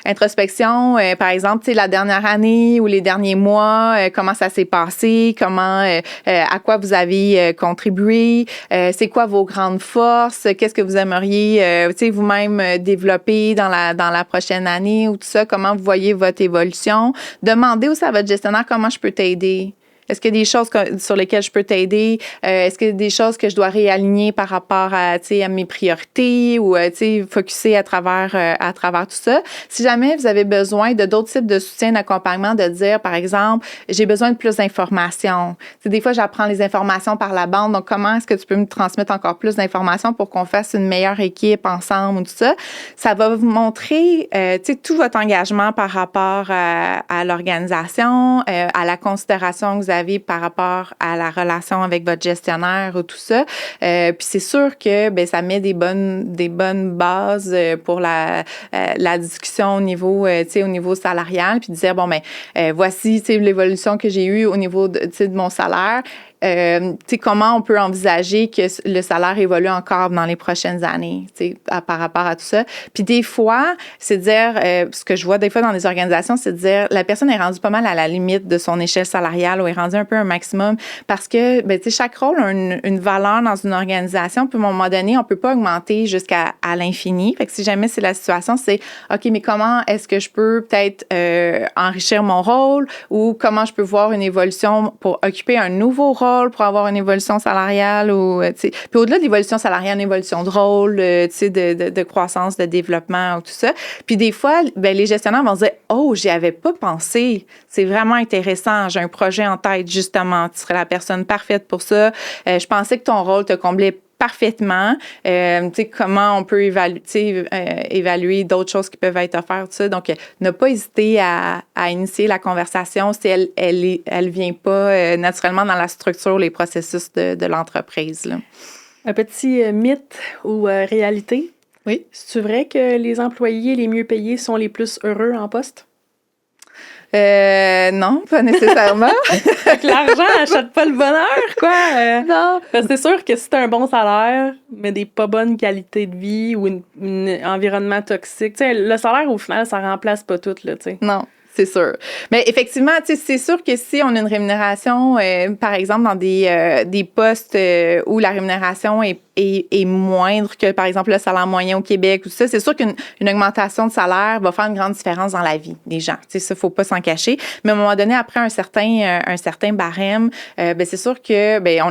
introspection, par exemple, la dernière année ou les derniers mois, comment ça s'est passé, à quoi vous avez contribué, c'est quoi vos grandes forces, qu'est-ce que vous aimeriez vous-même développer dans la prochaine année ou tout ça, comment vous voyez votre évolution. Demandez aussi à votre gestionnaire comment je peux t'aider. Est-ce qu'il y a des choses sur lesquelles je peux t'aider? Est-ce qu'il y a des choses que je dois réaligner par rapport à mes priorités ou focusser à travers tout ça? Si jamais vous avez besoin de d'autres types de soutien, d'accompagnement, de dire, par exemple, j'ai besoin de plus d'informations. Des fois, j'apprends les informations par la bande, donc comment est-ce que tu peux me transmettre encore plus d'informations pour qu'on fasse une meilleure équipe ensemble ou tout ça? Ça va vous montrer tout votre engagement par rapport à l'organisation, à la considération que vous avez par rapport à la relation avec votre gestionnaire ou tout ça. Puis c'est sûr que ça met des bonnes bases pour la discussion au niveau salarial, puis de dire, voici l'évolution que j'ai eue au niveau de mon salaire. Comment on peut envisager que le salaire évolue encore dans les prochaines années, par rapport à tout ça. Puis des fois, c'est de dire, ce que je vois des fois dans les organisations, c'est de dire, la personne est rendue pas mal à la limite de son échelle salariale ou est rendue un peu un maximum parce que, chaque rôle a une valeur dans une organisation. Puis à un moment donné, on peut pas augmenter jusqu'à l'infini. Fait que si jamais c'est la situation, c'est, OK, mais comment est-ce que je peux peut-être enrichir mon rôle ou comment je peux voir une évolution pour occuper un nouveau rôle pour avoir une évolution salariale ou puis au-delà de l'évolution salariale, une évolution de rôle, de croissance, de développement ou tout ça. Puis des fois, les gestionnaires vont se dire, oh, j'y avais pas pensé. C'est vraiment intéressant. J'ai un projet en tête justement. Tu serais la personne parfaite pour ça. Je pensais que ton rôle te comblait parfaitement. Comment on peut évaluer d'autres choses qui peuvent être offertes, tout ça. Donc, ne pas hésiter à initier la conversation si elle vient pas naturellement dans la structure, les processus de l'entreprise. Là. Un petit mythe ou réalité? Oui. C'est vrai que les employés les mieux payés sont les plus heureux en poste? Non, pas nécessairement. Fait que l'argent n'achète pas le bonheur, quoi. Non. Parce que c'est sûr que si t'as un bon salaire, mais des pas bonnes qualités de vie ou un environnement toxique, tu sais, le salaire, au final, ça remplace pas tout, là, tu sais. Non. C'est sûr. Mais effectivement, tu sais, c'est sûr que si on a une rémunération, par exemple, dans des postes où la rémunération est moindre que, par exemple, le salaire moyen au Québec ou ça, c'est sûr qu'une augmentation de salaire va faire une grande différence dans la vie des gens. Tu sais, ça, faut pas s'en cacher. Mais à un moment donné, après un certain barème, ben c'est sûr que ben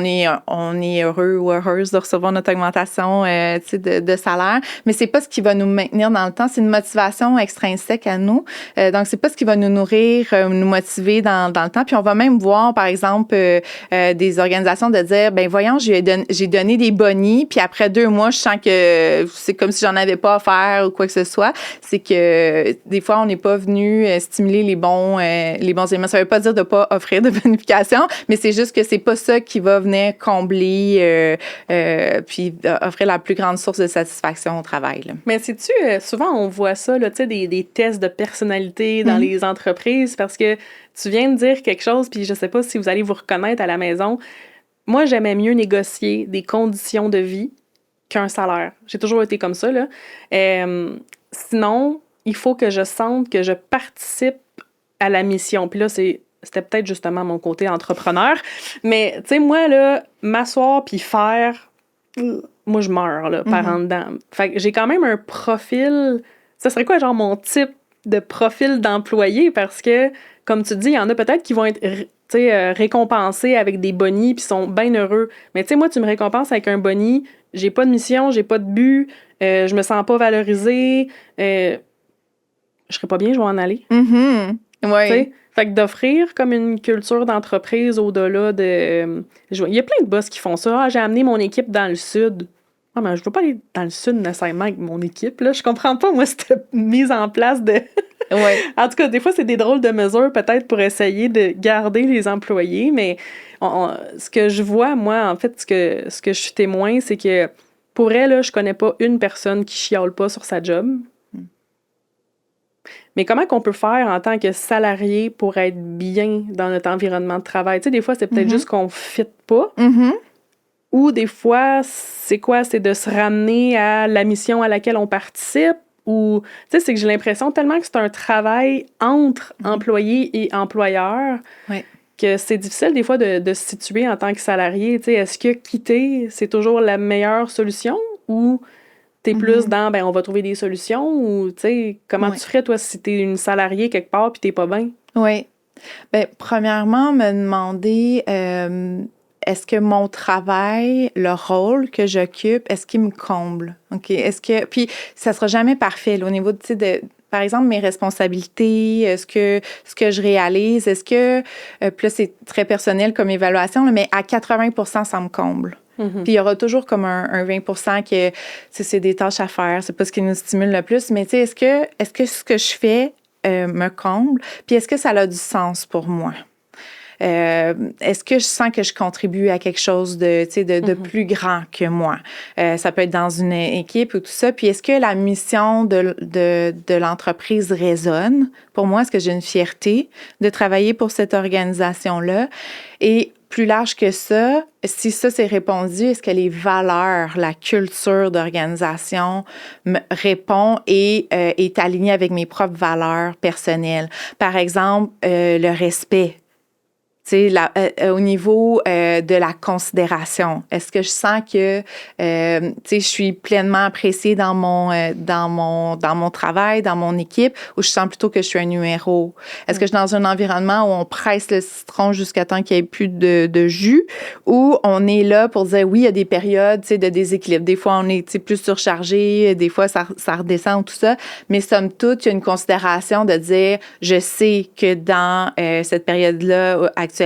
on est heureux ou heureuse de recevoir notre augmentation tu sais, de salaire. Mais c'est pas ce qui va nous maintenir dans le temps. C'est une motivation extrinsèque à nous. Donc, c'est pas ce qui va nous nourrir, nous motiver dans le temps. Puis on va même voir, par exemple, des organisations de dire, ben voyons, j'ai donné des bonnies, puis après 2 mois, je sens que c'est comme si j'en avais pas à faire ou quoi que ce soit. C'est que des fois, on n'est pas venu stimuler les bons éléments. Ça veut pas dire de pas offrir de bonification, mais c'est juste que c'est pas ça qui va venir combler puis offrir la plus grande source de satisfaction au travail, là. Mais sais-tu, souvent on voit ça, là, tu sais, des tests de personnalité dans les entreprises, parce que tu viens de dire quelque chose, puis je sais pas si vous allez vous reconnaître à la maison. Moi, j'aimais mieux négocier des conditions de vie qu'un salaire. J'ai toujours été comme ça, là. Sinon, il faut que je sente que je participe à la mission. Puis là, c'était peut-être justement mon côté entrepreneur. Mais, tu sais, moi, là, m'asseoir puis faire... Moi, je meurs, là, par en dedans. Fait que j'ai quand même un profil... Ça serait quoi, genre, mon type de profil d'employé? Parce que, comme tu dis, il y en a peut-être qui vont être récompensés avec des bonnies puis sont bien heureux. Mais tu sais, moi, tu me récompenses avec un boni, j'ai pas de mission, j'ai pas de but, je me sens pas valorisée, je serais pas bien, je vais en aller. Oui. T'sais? Fait que d'offrir comme une culture d'entreprise au-delà de... Il y a plein de boss qui font ça. Ah, j'ai amené mon équipe dans le sud. Ah, mais je veux pas aller dans le sud nécessairement avec mon équipe, là. Je comprends pas, moi, cette mise en place de... Ouais. En tout cas, des fois, c'est des drôles de mesures peut-être pour essayer de garder les employés, mais ce que je vois, moi, en fait, ce que je suis témoin, c'est que pour elle, là, je connais pas une personne qui chiale pas sur sa job. Mais comment qu'on peut faire en tant que salarié pour être bien dans notre environnement de travail? Tu sais, des fois, c'est peut-être juste qu'on ne fit pas. Ou des fois, c'est quoi? C'est de se ramener à la mission à laquelle on participe. Ou, tu sais, c'est que j'ai l'impression tellement que c'est un travail entre employés et employeurs que c'est difficile des fois de se situer en tant que salarié. Tu sais, est-ce que quitter, c'est toujours la meilleure solution? Ou t'es plus dans, ben on va trouver des solutions? Ou, tu sais, comment tu ferais, toi, si t'es une salariée quelque part puis t'es pas bien? Oui. Bien, premièrement, me demander... est-ce que mon travail, le rôle que j'occupe, est-ce qu'il me comble? OK? Est-ce que... Puis, ça sera jamais parfait, là, au niveau, tu sais, de... Par exemple, mes responsabilités, ce que je réalise, est-ce que... puis là, c'est très personnel comme évaluation, là, mais à 80%, ça me comble. Puis il y aura toujours comme un 20% que c'est des tâches à faire, c'est pas ce qui nous stimule le plus, mais tu sais, est-ce que ce que je fais me comble? Puis est-ce que ça a du sens pour moi? Est-ce que je sens que je contribue à quelque chose de plus grand que moi? Ça peut être dans une équipe ou tout ça. Puis est-ce que la mission de l'entreprise résonne? Pour moi, est-ce que j'ai une fierté de travailler pour cette organisation-là? Et plus large que ça, si ça c'est répondu, est-ce que les valeurs, la culture d'organisation me répond et est alignée avec mes propres valeurs personnelles? Par exemple, le respect. Au niveau de la considération, est-ce que je sens que je suis pleinement appréciée dans mon travail, dans mon équipe, ou je sens plutôt que je suis un numéro? Est-ce que je suis dans un environnement où on presse le citron jusqu'à temps qu'il n'y ait plus de jus, ou on est là pour dire oui, il y a des périodes de déséquilibre. Des fois, on est plus surchargé, des fois, ça redescend, tout ça, mais somme toute, il y a une considération de dire je sais que dans cette période-là, actuellement,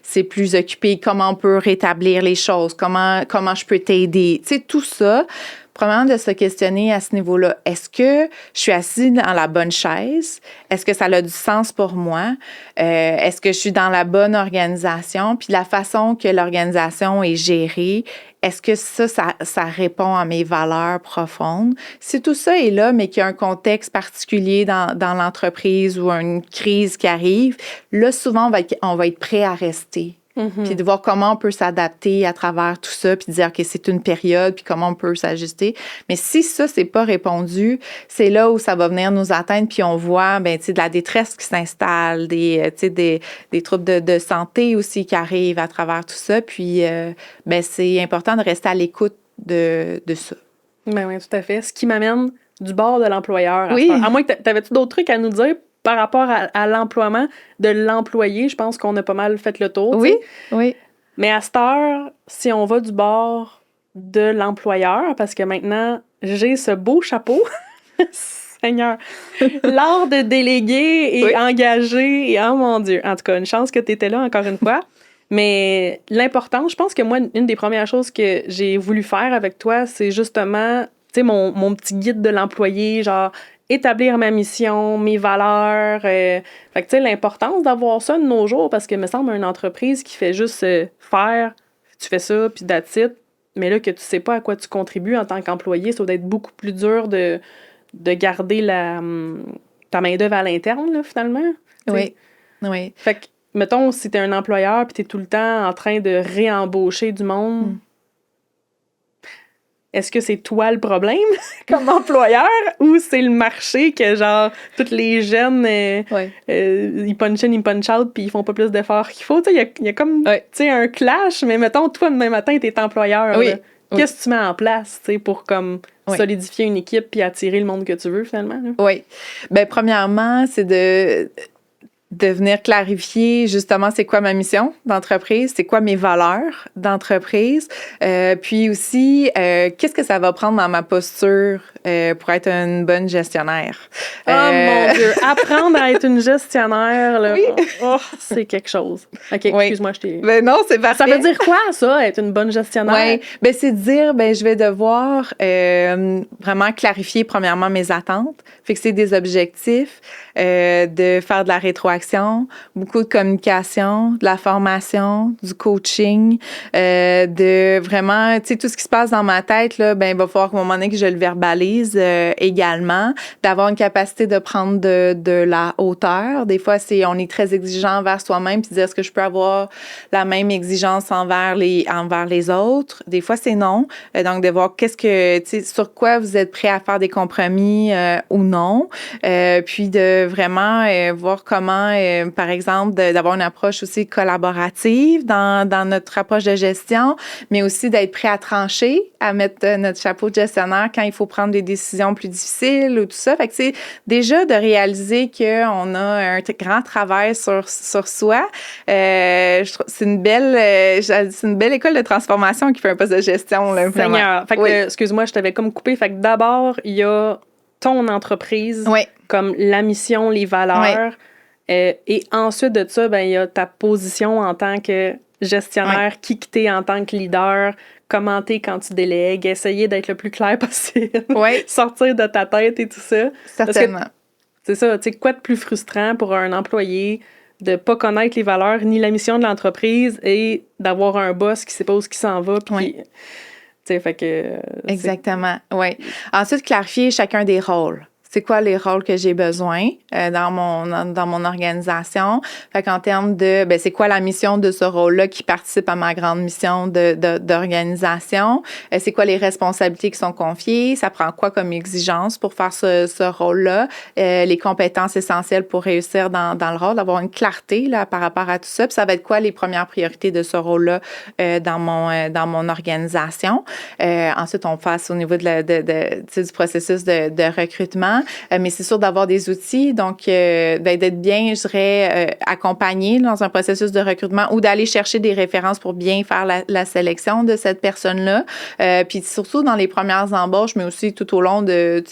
c'est plus occupé, comment on peut rétablir les choses, comment je peux t'aider. Tu sais, tout ça, premièrement, de se questionner à ce niveau-là. Est-ce que je suis assise dans la bonne chaise? Est-ce que ça a du sens pour moi? Est-ce que je suis dans la bonne organisation? Puis la façon que l'organisation est gérée, est-ce que ça répond à mes valeurs profondes? Si tout ça est là, mais qu'il y a un contexte particulier dans l'entreprise ou une crise qui arrive, là, souvent, on va être prêt à rester. Puis de voir comment on peut s'adapter à travers tout ça, puis de dire, OK, c'est une période, puis comment on peut s'ajuster. Mais si ça, c'est pas répondu, c'est là où ça va venir nous atteindre, puis on voit, ben, tu sais, de la détresse qui s'installe, des troubles de santé aussi qui arrivent à travers tout ça. Puis, ben, c'est important de rester à l'écoute de ça. Ben oui, tout à fait. Ce qui m'amène du bord de l'employeur. Oui. À moins que t'avais-tu d'autres trucs à nous dire par rapport à l'emploiement de l'employé? Je pense qu'on a pas mal fait le tour. Oui, t'sais. oui. Mais à cette heure, si on va du bord de l'employeur, parce que maintenant, j'ai ce beau chapeau, Seigneur, l'art de déléguer et engager, et oh mon Dieu, en tout cas, une chance que tu étais là encore une fois. Mais l'important, je pense que moi, une des premières choses que j'ai voulu faire avec toi, c'est justement, tu sais, mon petit guide de l'employé, genre, établir ma mission, mes valeurs. Fait que, tu sais, l'importance d'avoir ça de nos jours, parce que, me semble, une entreprise qui fait juste faire, tu fais ça, puis that's it, mais là, que tu sais pas à quoi tu contribues en tant qu'employé, ça doit être beaucoup plus dur de garder ta main-d'œuvre à l'interne, là, finalement. Oui, oui. Fait que, mettons, si t'es un employeur puis t'es tout le temps en train de réembaucher du monde, est-ce que c'est toi le problème comme employeur ou c'est le marché que, genre, tous les jeunes, ils punch in, ils punch out puis ils font pas plus d'efforts qu'il faut? Tu sais, il y a comme, tu sais, un clash, mais mettons, toi, demain matin, t'es employeur. Oui. Qu'est-ce que tu mets en place, tu sais, pour, comme, solidifier une équipe puis attirer le monde que tu veux, finalement? Là? Oui. Bien, premièrement, c'est de venir clarifier justement c'est quoi ma mission d'entreprise, c'est quoi mes valeurs d'entreprise, puis aussi qu'est-ce que ça va prendre dans ma posture pour être une bonne gestionnaire. Oh mon Dieu, apprendre à être une gestionnaire, là, c'est quelque chose. OK, excuse-moi, je t'ai... Ben non, c'est parfait. Ça veut dire quoi, ça, être une bonne gestionnaire? Oui, ben c'est de dire, ben je vais devoir vraiment clarifier premièrement mes attentes, fixer des objectifs, de faire de la rétroaction, beaucoup de communication, de la formation, du coaching, de vraiment, tu sais, tout ce qui se passe dans ma tête, là, ben il va falloir qu'à un moment donné que je le verbalise également, d'avoir une capacité de prendre de la hauteur. Des fois, on est très exigeant envers soi-même, puis dire, est-ce que je peux avoir la même exigence envers les autres? Des fois, c'est non. Donc, de voir tu sais, sur quoi vous êtes prêt à faire des compromis ou non. Puis de vraiment voir comment, par exemple, d'avoir une approche aussi collaborative dans notre approche de gestion, mais aussi d'être prêt à trancher, à mettre notre chapeau de gestionnaire quand il faut prendre des décisions plus difficiles ou tout ça. Fait que c'est déjà de réaliser qu'on a un grand travail sur soi. Je trouve c'est une belle école de transformation qui fait un poste de gestion. Là, Seigneur. Fait que, excuse-moi, je t'avais comme coupé. Fait que d'abord, il y a ton entreprise, comme la mission, les valeurs. Et ensuite de ça, ben il y a ta position en tant que gestionnaire, qui t'es en tant que leader, comment t'es quand tu délègues, essayer d'être le plus clair possible, sortir de ta tête et tout ça. Certainement. C'est ça, tu sais, quoi de plus frustrant pour un employé de pas connaître les valeurs ni la mission de l'entreprise et d'avoir un boss qui sait pas où il s'en va, puis fait que... Exactement, oui. Ensuite, clarifier chacun des rôles. C'est quoi les rôles que j'ai besoin dans mon organisation? Fait qu'en termes de, ben c'est quoi la mission de ce rôle-là qui participe à ma grande mission d'organisation? C'est quoi les responsabilités qui sont confiées? Ça prend quoi comme exigence pour faire ce rôle-là? Les compétences essentielles pour réussir dans le rôle, d'avoir une clarté là, par rapport à tout ça. Puis ça va être quoi les premières priorités de ce rôle-là dans mon organisation? Ensuite, on passe au niveau du processus de recrutement. Mais c'est sûr d'avoir des outils, donc d'être bien, je dirais, accompagné dans un processus de recrutement ou d'aller chercher des références pour bien faire la sélection de cette personne-là. Puis surtout dans les premières embauches, mais aussi tout au long de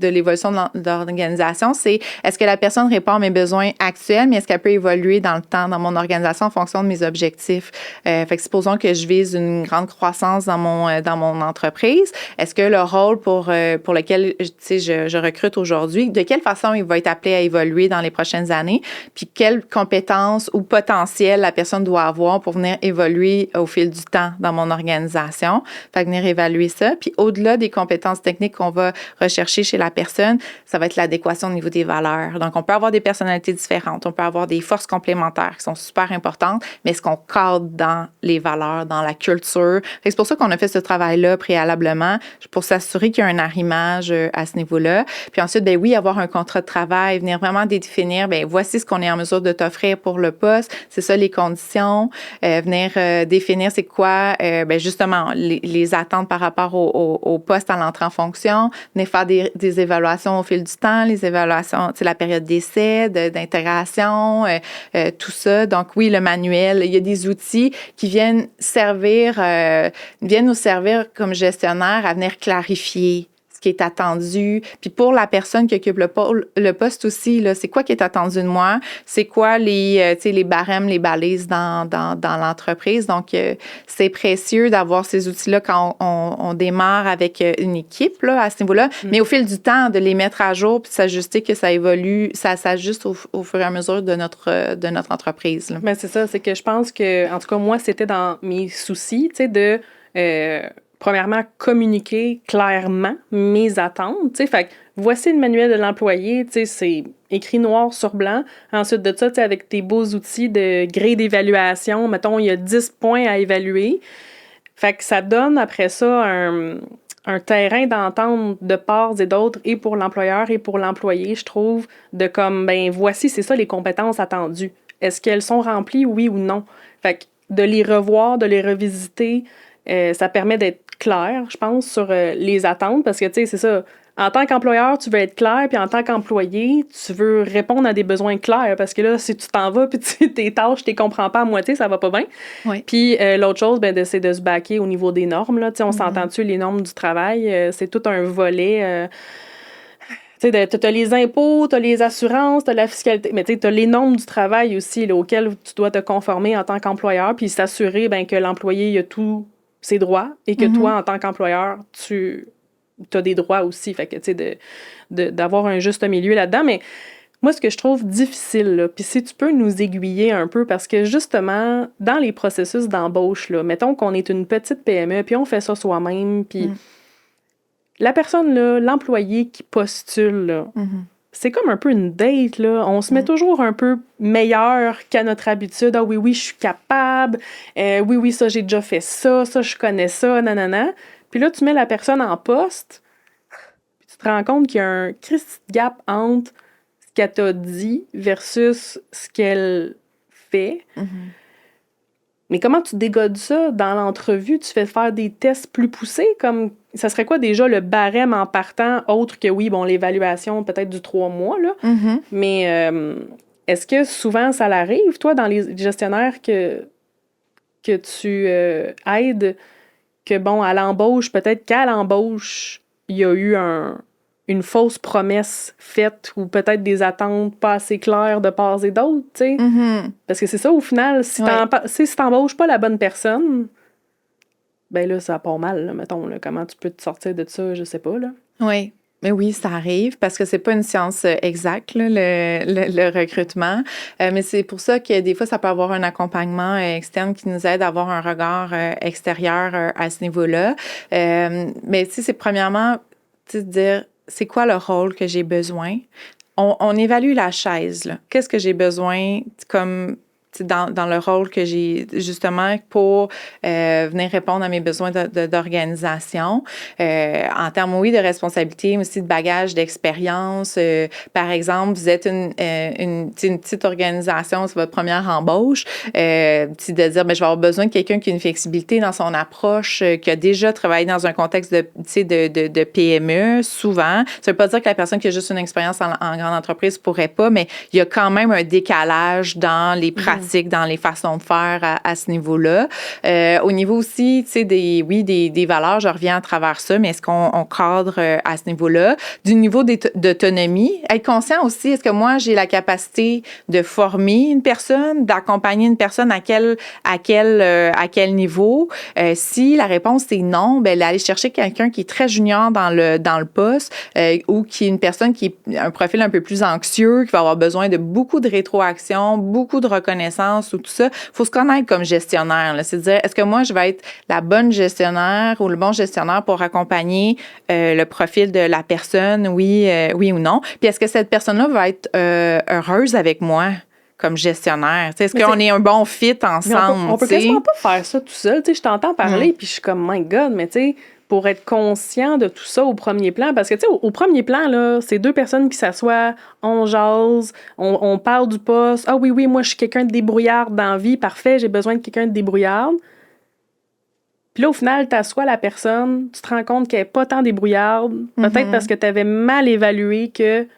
l'évolution de l'organisation, c'est est-ce que la personne répond à mes besoins actuels, mais est-ce qu'elle peut évoluer dans le temps, dans mon organisation en fonction de mes objectifs? Fait que supposons que je vise une grande croissance dans mon entreprise. Est-ce que le rôle pour lequel je recrute aujourd'hui, de quelle façon il va être appelé à évoluer dans les prochaines années, puis quelles compétences ou potentiel la personne doit avoir pour venir évoluer au fil du temps dans mon organisation. Fait que venir évaluer ça. Puis au-delà des compétences techniques qu'on va rechercher chez la personne, ça va être l'adéquation au niveau des valeurs. Donc, on peut avoir des personnalités différentes, on peut avoir des forces complémentaires qui sont super importantes, mais est-ce qu'on cadre dans les valeurs, dans la culture? C'est pour ça qu'on a fait ce travail-là préalablement, pour s'assurer qu'il y a un arrimage à ce niveau-là. Puis ensuite, ben oui, avoir un contrat de travail, venir vraiment définir, ben voici ce qu'on est en mesure de t'offrir pour le poste, c'est ça les conditions, venir définir c'est quoi, ben justement, les attentes par rapport au poste à l'entrée en fonction, venir faire des évaluations au fil du temps, les évaluations, tu sais, la période d'essai, d'intégration, tout ça. Donc oui, le manuel, il y a des outils qui viennent nous servir comme gestionnaire à venir clarifier ce qui est attendu. Puis pour la personne qui occupe le poste aussi, là, c'est quoi qui est attendu de moi? C'est quoi les barèmes, les balises dans l'entreprise? Donc, c'est précieux d'avoir ces outils-là quand on démarre avec une équipe là, à ce niveau-là. Mais au fil du temps, de les mettre à jour puis de s'ajuster, que ça évolue, ça s'ajuste au fur et à mesure de notre entreprise. Là. Ben, c'est ça, c'est que je pense que, en tout cas, moi, c'était dans mes soucis, tu sais, de... premièrement, communiquer clairement mes attentes. Tu sais, fait que voici le manuel de l'employé, tu sais, c'est écrit noir sur blanc. Ensuite de ça, tu sais, avec tes beaux outils de grille d'évaluation, mettons, il y a 10 points à évaluer. Fait que ça donne après ça un terrain d'entente de part et d'autre, et pour l'employeur et pour l'employé, je trouve, de comme, ben voici, c'est ça les compétences attendues. Est-ce qu'elles sont remplies, oui ou non? Fait que de les revoir, de les revisiter, ça permet d'être clair, je pense, sur les attentes, parce que, tu sais, c'est ça, en tant qu'employeur, tu veux être clair, puis en tant qu'employé, tu veux répondre à des besoins clairs, parce que là, si tu t'en vas, puis tes tâches, tu les comprends pas à moitié, ça va pas bien. Oui. Puis l'autre chose, ben, c'est de se baquer au niveau des normes, là, tu sais, on s'entend-tu, les normes du travail, c'est tout un volet... tu sais, t'as les impôts, t'as les assurances, t'as la fiscalité, mais tu sais, t'as les normes du travail aussi, là, auxquelles tu dois te conformer en tant qu'employeur, puis s'assurer ben, que l'employé il a tous ses droits et que toi, en tant qu'employeur, tu as des droits aussi. Fait que, tu sais, d'avoir un juste milieu là-dedans. Mais moi, ce que je trouve difficile, là, puis si tu peux nous aiguiller un peu, parce que justement, dans les processus d'embauche, là, mettons qu'on est une petite PME, puis on fait ça soi-même, puis la personne, là, l'employé qui postule, là, c'est comme un peu une date, là. On se met toujours un peu meilleur qu'à notre habitude. Ah oui, je suis capable. Oui, ça, j'ai déjà fait ça. Ça, je connais ça, nanana. Puis là, tu mets la personne en poste, puis tu te rends compte qu'il y a un Christ gap entre ce qu'elle t'a dit versus ce qu'elle fait. Mais comment tu dégodes ça dans l'entrevue? Tu fais faire des tests plus poussés? Comme ça serait quoi déjà le barème en partant, autre que, oui, bon, l'évaluation peut-être du 3 mois, là. Mais est-ce que souvent ça l'arrive, toi, dans les gestionnaires que tu aides, que, bon, à l'embauche, peut-être qu'à l'embauche, il y a eu une fausse promesse faite ou peut-être des attentes pas assez claires de part et d'autre, tu sais. Parce que c'est ça, au final, si t'embauches pas la bonne personne, ben là, ça part mal, là, mettons. Là, comment tu peux te sortir de ça, je sais pas, là. Oui. Mais oui, ça arrive parce que c'est pas une science exacte, là, le recrutement. Mais c'est pour ça que des fois, ça peut avoir un accompagnement externe qui nous aide à avoir un regard extérieur à ce niveau-là. Mais tu sais, c'est premièrement, tu sais, dire c'est quoi le rôle que j'ai besoin. On évalue la chaise, là. Qu'est-ce que j'ai besoin comme dans le rôle que j'ai justement pour venir répondre à mes besoins d'organisation. En termes, oui, de responsabilité, mais aussi de bagage, d'expérience. Par exemple, vous êtes une petite organisation, c'est votre première embauche. De dire, ben, je vais avoir besoin de quelqu'un qui a une flexibilité dans son approche, qui a déjà travaillé dans un contexte de PME, souvent. Ça ne veut pas dire que la personne qui a juste une expérience en grande entreprise ne pourrait pas, mais il y a quand même un décalage dans les pratiques pratiques, dans les façons de faire à ce niveau-là. Au niveau aussi, tu sais, des valeurs, je reviens à travers ça, mais est-ce qu'on cadre à ce niveau-là? Du niveau d'autonomie, être conscient aussi, est-ce que moi, j'ai la capacité de former une personne, d'accompagner une personne à quel niveau? Si la réponse est non, ben aller chercher quelqu'un qui est très junior dans le poste ou qui est une personne qui a un profil un peu plus anxieux, qui va avoir besoin de beaucoup de rétroaction, beaucoup de reconnaissance ou tout ça. Il faut se connaître comme gestionnaire. C'est-à-dire, est-ce que moi, je vais être la bonne gestionnaire ou le bon gestionnaire pour accompagner le profil de la personne, oui ou non? Puis est-ce que cette personne-là va être heureuse avec moi comme gestionnaire? Est-ce qu'on est un bon fit ensemble? On peut quasiment pas faire ça tout seul. Je t'entends parler, puis je suis comme, my God, mais tu sais, pour être conscient de tout ça au premier plan, parce que, tu sais, au premier plan, là, c'est deux personnes qui s'assoient, on jase, on parle du poste. Ah oui, moi, je suis quelqu'un de débrouillard dans la vie, parfait, j'ai besoin de quelqu'un de débrouillard. Puis là, au final, t'assois la personne, tu te rends compte qu'elle n'est pas tant débrouillarde, peut-être parce que tu avais mal évalué que...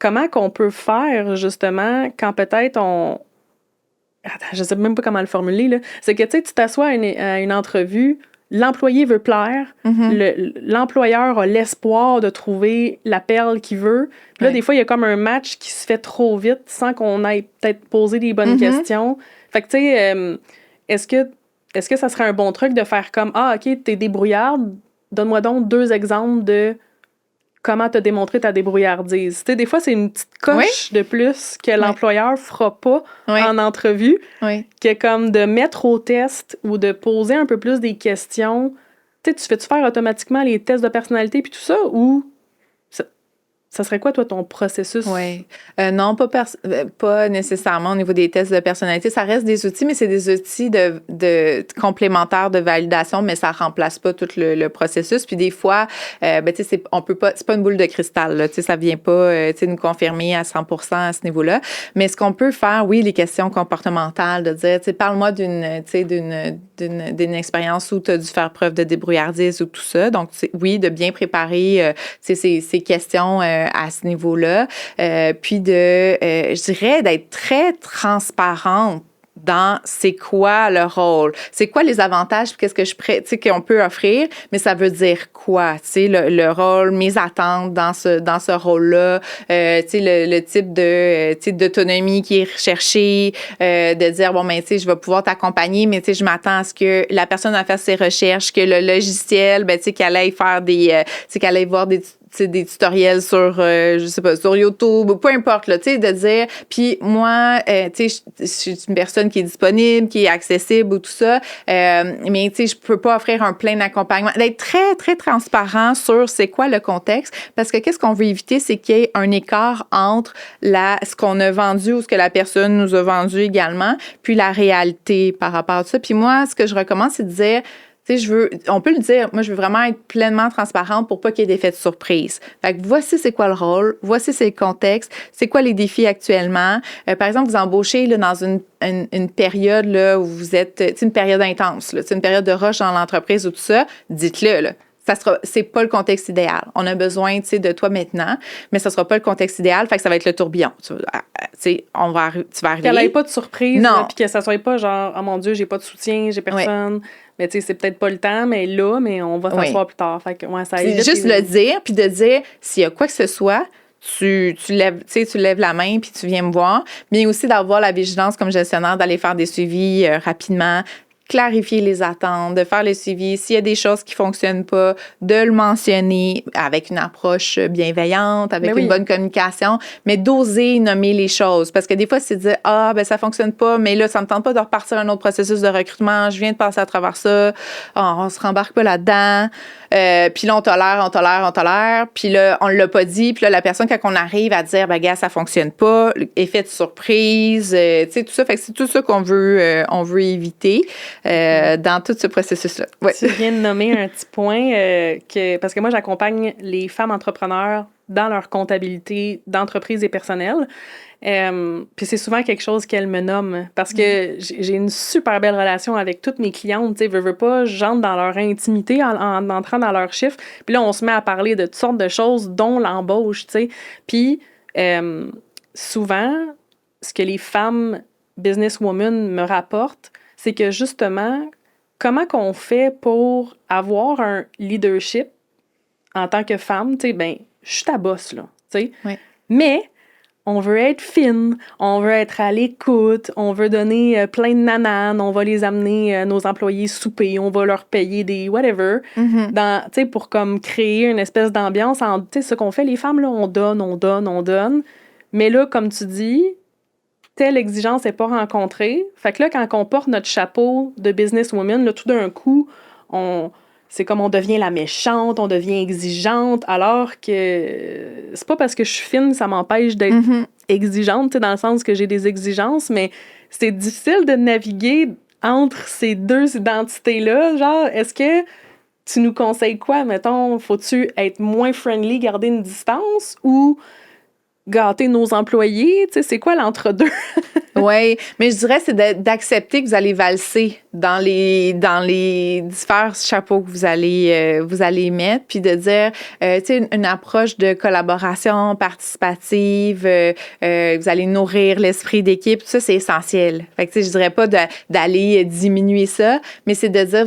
Comment qu'on peut faire, justement, quand peut-être on... Attends, je sais même pas comment le formuler, là. C'est que, tu sais, tu t'assois à une entrevue, l'employé veut plaire, l'employeur a l'espoir de trouver la perle qu'il veut. Puis là, des fois, il y a comme un match qui se fait trop vite sans qu'on aille peut-être poser les bonnes questions. Fait que, tu sais, est-ce que ça serait un bon truc de faire comme « Ah, OK, t'es débrouillarde, donne-moi donc 2 exemples de comment t'as démontré ta débrouillardise. » Tu sais, des fois, c'est une petite coche de plus que l'employeur fera pas en entrevue, que comme de mettre au test ou de poser un peu plus des questions. Tu sais, tu fais-tu faire automatiquement les tests de personnalité puis tout ça, ou ça serait quoi, toi, ton processus? Oui. Non, pas nécessairement au niveau des tests de personnalité. Ça reste des outils, mais c'est des outils de complémentaires de validation, mais ça remplace pas tout le processus. Puis des fois, tu sais, on peut pas, c'est pas une boule de cristal, là. Tu sais, ça vient pas, tu sais, nous confirmer à 100% à ce niveau-là. Mais ce qu'on peut faire, oui, les questions comportementales, de dire, tu sais, parle-moi d'une expérience où tu as dû faire preuve de débrouillardise ou tout ça. Donc, oui, de bien préparer, ces questions à ce niveau-là. Puis je dirais d'être très transparente dans c'est quoi le rôle, c'est quoi les avantages, puis qu'est-ce que qu'on peut offrir, mais ça veut dire quoi, tu sais, le rôle, mes attentes dans ce rôle-là, tu sais, le type de d'autonomie qui est recherché, de dire bon ben tu sais je vais pouvoir t'accompagner, mais tu sais je m'attends à ce que la personne a fait ses recherches, que le logiciel, ben tu sais qu'elle aille faire qu'elle aille voir des tutoriels sur, je sais pas, sur YouTube ou peu importe, là, tu sais, de dire, puis moi, tu sais, je suis une personne qui est disponible, qui est accessible ou tout ça, mais tu sais, je peux pas offrir un plein accompagnement. D'être très, très transparent sur c'est quoi le contexte, parce que qu'est-ce qu'on veut éviter, c'est qu'il y ait un écart entre ce qu'on a vendu ou ce que la personne nous a vendu également, puis la réalité par rapport à ça. Puis moi, ce que je recommande, c'est de dire, tu sais, on peut le dire, moi, je veux vraiment être pleinement transparente pour pas qu'il y ait d'effet de surprise. Fait que voici c'est quoi le rôle, voici c'est le contexte, c'est quoi les défis actuellement. Par exemple, vous embauchez là, dans une période là, où vous êtes, une période intense, là, une période de rush dans l'entreprise ou tout ça, dites-le, là. C'est pas le contexte idéal. On a besoin, tu sais, de toi maintenant, mais ça sera pas le contexte idéal, fait que ça va être le tourbillon. Tu sais, tu vas arriver. Qu'elle ait pas de surprise, non. Puis que ça soit pas genre, oh mon Dieu, j'ai pas de soutien, j'ai personne. Mais tu sais, c'est peut-être pas le temps, mais on va s'asseoir plus tard. Fait que, ça évite. C'est juste le dire, puis de dire, s'il y a quoi que ce soit, tu lèves la main puis tu viens me voir. Mais aussi d'avoir la vigilance comme gestionnaire, d'aller faire des suivis rapidement, clarifier les attentes, de faire le suivi. S'il y a des choses qui fonctionnent pas, de le mentionner avec une approche bienveillante, avec une bonne communication, mais d'oser nommer les choses. Parce que des fois, c'est de dire, ben ça fonctionne pas, mais là, ça me tente pas de repartir un autre processus de recrutement, je viens de passer à travers ça, on se rembarque pas là-dedans. Puis là, on tolère. Puis là, on l'a pas dit. Puis là, la personne, quand on arrive à dire, ben gars, ça fonctionne pas, effet de surprise, tu sais, tout ça. Fait que c'est tout ça qu'on veut éviter dans tout ce processus-là. Ouais. Tu viens de nommer un petit point parce que moi, j'accompagne les femmes entrepreneurs dans leur comptabilité d'entreprise et personnelle. Puis c'est souvent quelque chose qu'elles me nomment parce que j'ai une super belle relation avec toutes mes clientes. Tu sais, veux pas, j'entre dans leur intimité en entrant dans leurs chiffres. Puis là, on se met à parler de toutes sortes de choses, dont l'embauche, tu sais. Puis souvent, ce que les femmes businesswoman me rapporte, c'est que justement, comment qu'on fait pour avoir un leadership en tant que femme, tu sais, ben, je suis ta boss, là, tu sais. Oui. Mais on veut être fine, on veut être à l'écoute, on veut donner plein de nananes, on va les amener, nos employés souper, on va leur payer des whatever, tu sais, pour comme créer une espèce d'ambiance. Tu sais, ce qu'on fait, les femmes, là, on donne, on donne, on donne. Mais là, comme tu dis, telle exigence n'est pas rencontrée. Fait que là, quand on porte notre chapeau de businesswoman, là, tout d'un coup, c'est comme on devient la méchante, on devient exigeante, alors que c'est pas parce que je suis fine, ça m'empêche d'être exigeante, tu sais, dans le sens que j'ai des exigences, mais c'est difficile de naviguer entre ces deux identités-là. Genre, est-ce que tu nous conseilles quoi? Mettons, faut-tu être moins friendly, garder une distance, ou gâter nos employés? Tu sais, c'est quoi l'entre-deux? Oui, mais je dirais c'est d'accepter que vous allez valser dans les différents chapeaux que vous allez mettre, puis de dire, tu sais, une approche de collaboration participative, vous allez nourrir l'esprit d'équipe, tout ça, c'est essentiel. Fait que, tu sais, je dirais pas d'aller diminuer ça, mais c'est de dire,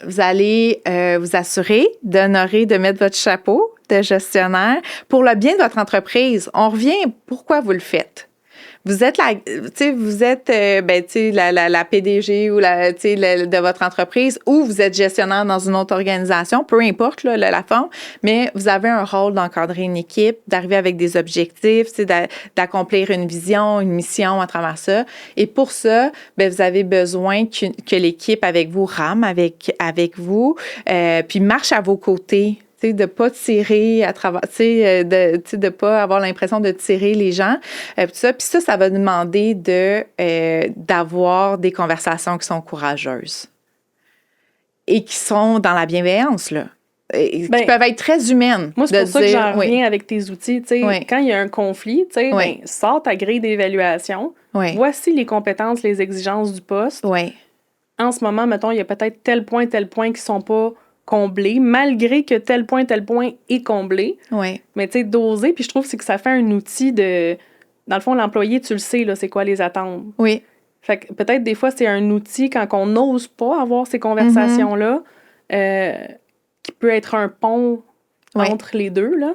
vous allez vous assurer d'honorer, de mettre votre chapeau de gestionnaire pour le bien de votre entreprise. On revient, pourquoi vous le faites? Vous êtes la PDG ou de votre entreprise, ou vous êtes gestionnaire dans une autre organisation, peu importe là, la forme, mais vous avez un rôle d'encadrer une équipe, d'arriver avec des objectifs, d'accomplir une vision, une mission à travers ça. Et pour ça, vous avez besoin que l'équipe avec vous rame avec vous, puis marche à vos côtés. De ne pas tirer à travers, de pas avoir l'impression de tirer les gens. Tout ça. Puis ça va demander d'avoir des conversations qui sont courageuses et qui sont dans la bienveillance, là. Qui peuvent être très humaines. Moi, c'est pour ça que j'en reviens avec tes outils. Quand il y a un conflit, sors ta grille d'évaluation. Voici les compétences, les exigences du poste. En ce moment, mettons, il y a peut-être tel point qui ne sont pas comblés, malgré que tel point est comblé. Mais tu sais, doser, puis je trouve que ça fait un outil de... Dans le fond, l'employé, tu le sais, là, c'est quoi les attentes. Fait que peut-être des fois, c'est un outil quand on n'ose pas avoir ces conversations-là, qui peut être un pont entre les deux, là.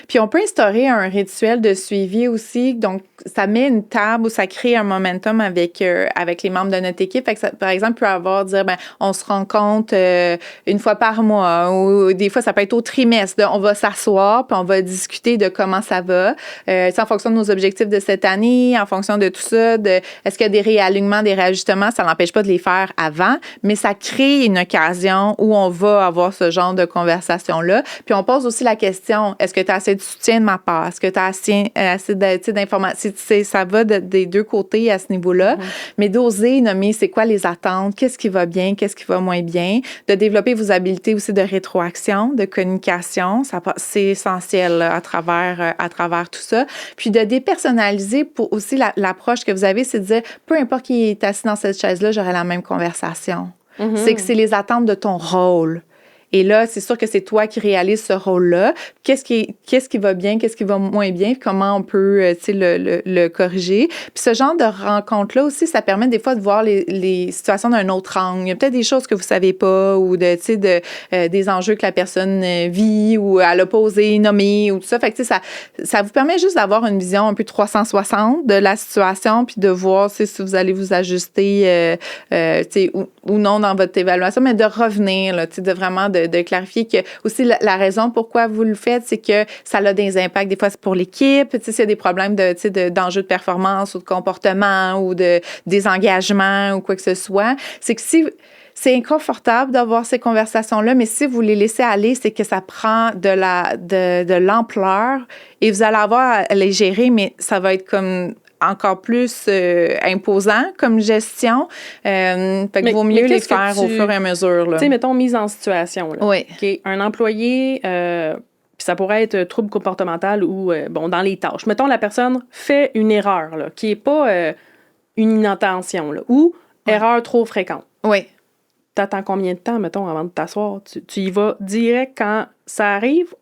Puis on peut instaurer un rituel de suivi aussi. Donc, ça met une table où ça crée un momentum avec les membres de notre équipe. Fait que ça, par exemple, peut dire, on se rencontre une fois par mois, ou des fois, ça peut être au trimestre. On va s'asseoir, puis on va discuter de comment ça va. En fonction de nos objectifs de cette année, en fonction de tout ça, est-ce qu'il y a des réalignements, des réajustements, ça n'empêche pas de les faire avant, mais ça crée une occasion où on va avoir ce genre de conversation-là. Puis on pose aussi la question, est-ce que tu as assez de soutien de ma part? Est-ce que tu as assez d'informations? Ça va des deux côtés à ce niveau-là. Mais d'oser nommer c'est quoi les attentes, qu'est-ce qui va bien, qu'est-ce qui va moins bien, de développer vos habiletés aussi de rétroaction, de communication, c'est essentiel là, à travers tout ça. Puis de dépersonnaliser pour aussi l'approche que vous avez, c'est de dire, peu importe qui est assis dans cette chaise-là, j'aurai la même conversation. C'est que c'est les attentes de ton rôle. Et là, c'est sûr que c'est toi qui réalises ce rôle-là. Qu'est-ce qui va bien, qu'est-ce qui va moins bien, puis comment on peut le corriger. Puis ce genre de rencontre-là aussi, ça permet des fois de voir les situations d'un autre angle. Il y a peut-être des choses que vous savez pas ou des enjeux que la personne vit ou à l'opposé, nommé ou tout ça. Fait que ça vous permet juste d'avoir une vision un peu 360 de la situation puis de voir si vous allez vous ajuster ou non dans votre évaluation, mais de revenir, là, de vraiment de clarifier que aussi la raison pourquoi vous le faites, c'est que ça a des impacts des fois c'est pour l'équipe, s'il y a des problèmes d'enjeux de performance ou de comportement ou de désengagement ou quoi que ce soit, c'est que si c'est inconfortable d'avoir ces conversations-là, mais si vous les laissez aller, c'est que ça prend de l'ampleur et vous allez avoir à les gérer, mais ça va être comme encore plus imposant comme gestion. Fait que vaut mieux les faire au fur et à mesure. Tu sais, mettons, mise en situation. Là. Okay. Un employé, puis ça pourrait être trouble comportemental ou, dans les tâches. Mettons, la personne fait une erreur, là, qui n'est pas une inattention, là, ou erreur trop fréquente. T'attends combien de temps, mettons, avant de t'asseoir? Tu y vas direct quand ça arrive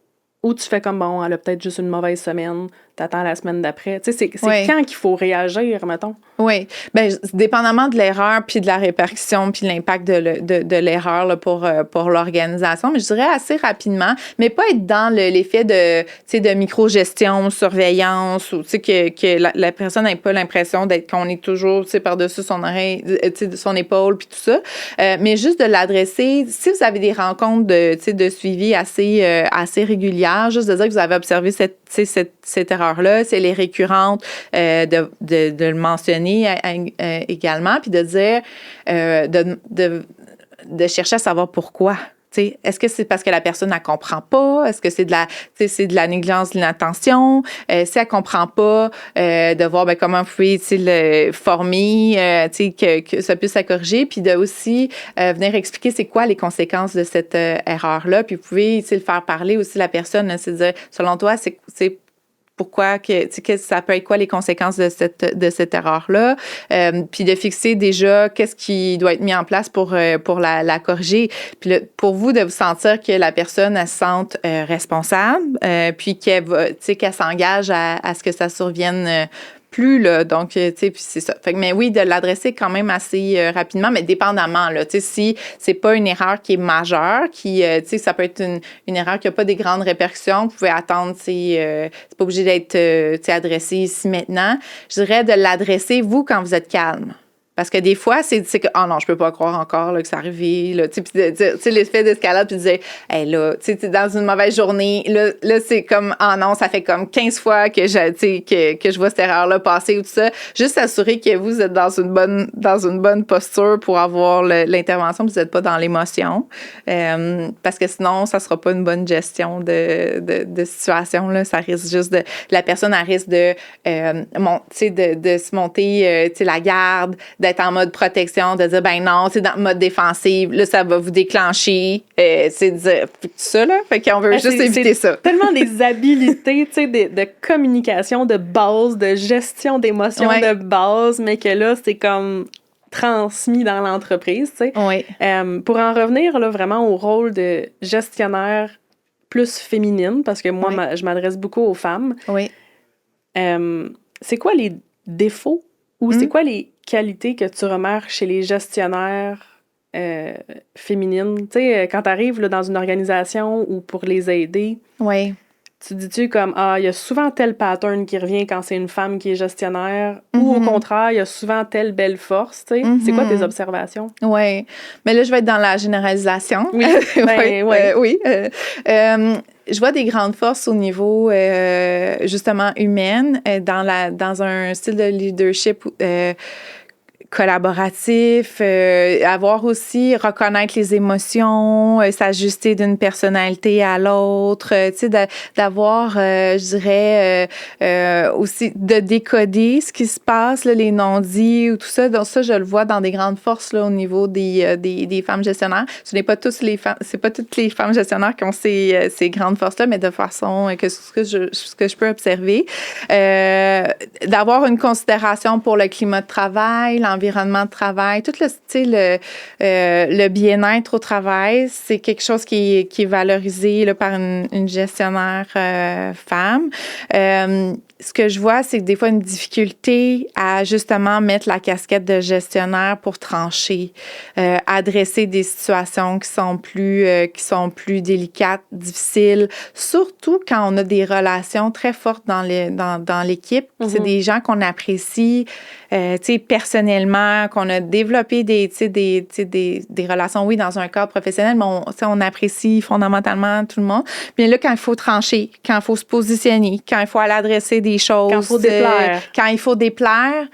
ou tu fais comme, bon, elle a peut-être juste une mauvaise semaine, t'attends la semaine d'après. Tu sais, c'est quand qu'il faut réagir, mettons? Oui. Bien, dépendamment de l'erreur, puis de la répercussion, puis de l'impact de l'erreur là, pour l'organisation, mais je dirais assez rapidement, mais pas être dans l'effet de micro-gestion, surveillance, ou que la personne n'ait pas l'impression qu'on est toujours par-dessus son oreille, son épaule, puis tout ça. Mais juste de l'adresser, si vous avez des rencontres de suivi assez régulières, juste de dire que vous avez observé cette erreur-là, si elle est récurrente, de le mentionner également, puis de dire, de chercher à savoir pourquoi. T'sais, est-ce que c'est parce que la personne ne comprend pas? Est-ce que c'est de la négligence, de l'inattention? Si elle ne comprend pas, de voir comment vous pouvez le former, que ça puisse la corriger, puis de aussi venir expliquer c'est quoi les conséquences de cette erreur-là. Puis vous pouvez le faire parler aussi la personne, c'est dire, selon toi, c'est pourquoi que ça peut être quoi les conséquences de cette erreur-là, puis de fixer déjà qu'est-ce qui doit être mis en place pour la corriger. Puis pour vous, de vous sentir que la personne, elle se sente responsable, puis qu'elle s'engage à ce que ça survienne plus, là. Donc, tu sais, puis c'est ça. Fait que, mais oui, de l'adresser quand même assez rapidement, mais dépendamment, là. Tu sais, si c'est pas une erreur qui est majeure, tu sais, ça peut être une erreur qui n'a pas des grandes répercussions, vous pouvez attendre, c'est pas obligé d'être, tu sais, adressé ici maintenant. Je dirais de l'adresser, vous, quand vous êtes calme. Parce que des fois, c'est que, oh non, je peux pas croire encore là, que c'est arrivé. Là, tu sais, l'effet d'escalade, puis de dire, hey, là, tu sais, dans une mauvaise journée, là c'est comme, oh non, ça fait comme 15 fois que je vois cette erreur-là passer ou tout ça. Juste s'assurer que vous êtes dans une bonne posture pour avoir l'intervention, vous n'êtes pas dans l'émotion. Parce que sinon, ça sera pas une bonne gestion de situation. Là. Ça risque juste la personne, elle risque de se monter, tu sais, la garde, d'être en mode protection, de dire, ben non, c'est dans mode défensive, là, ça va vous déclencher, c'est dire tout ça, là. Fait qu'on veut juste éviter ça. Tellement des habilités, tu sais, de communication de base, de gestion d'émotions de base, mais que là, c'est comme transmis dans l'entreprise, tu sais. Oui. Pour en revenir, là, vraiment au rôle de gestionnaire plus féminine, parce que moi, je m'adresse beaucoup aux femmes. Oui. C'est quoi les défauts ou c'est quoi les qualités que tu remarques chez les gestionnaires féminines? Tu sais, quand tu arrives dans une organisation ou pour les aider, tu dis-tu comme, il y a souvent tel pattern qui revient quand c'est une femme qui est gestionnaire, ou au contraire, il y a souvent telle belle force, tu sais? C'est quoi tes observations? Oui. Mais là, je vais être dans la généralisation. Oui, oui. Je vois des grandes forces au niveau, justement, humaine, dans un style de leadership collaboratif, reconnaître les émotions, s'ajuster d'une personnalité à l'autre, tu sais, d'avoir, je dirais, aussi de décoder ce qui se passe, là, les non-dits ou tout ça. Donc ça, je le vois dans des grandes forces là, au niveau des femmes gestionnaires. Ce n'est pas toutes les femmes gestionnaires qui ont ces grandes forces-là, mais de façon ce que je peux observer. D'avoir une considération pour le climat de travail, l'environnement de travail, tout le bien-être au travail, c'est quelque chose qui est valorisé là, par une gestionnaire femme. Ce que je vois, c'est que des fois, une difficulté à justement mettre la casquette de gestionnaire pour trancher, adresser des situations qui sont plus délicates, difficiles, surtout quand on a des relations très fortes dans l'équipe. Mm-hmm. C'est des gens qu'on apprécie, personnellement, qu'on a développé des relations, oui, dans un cadre professionnel, mais on apprécie fondamentalement tout le monde. Puis là, quand il faut trancher, quand il faut se positionner, quand il faut aller adresser des choses. Quand il faut déplaire.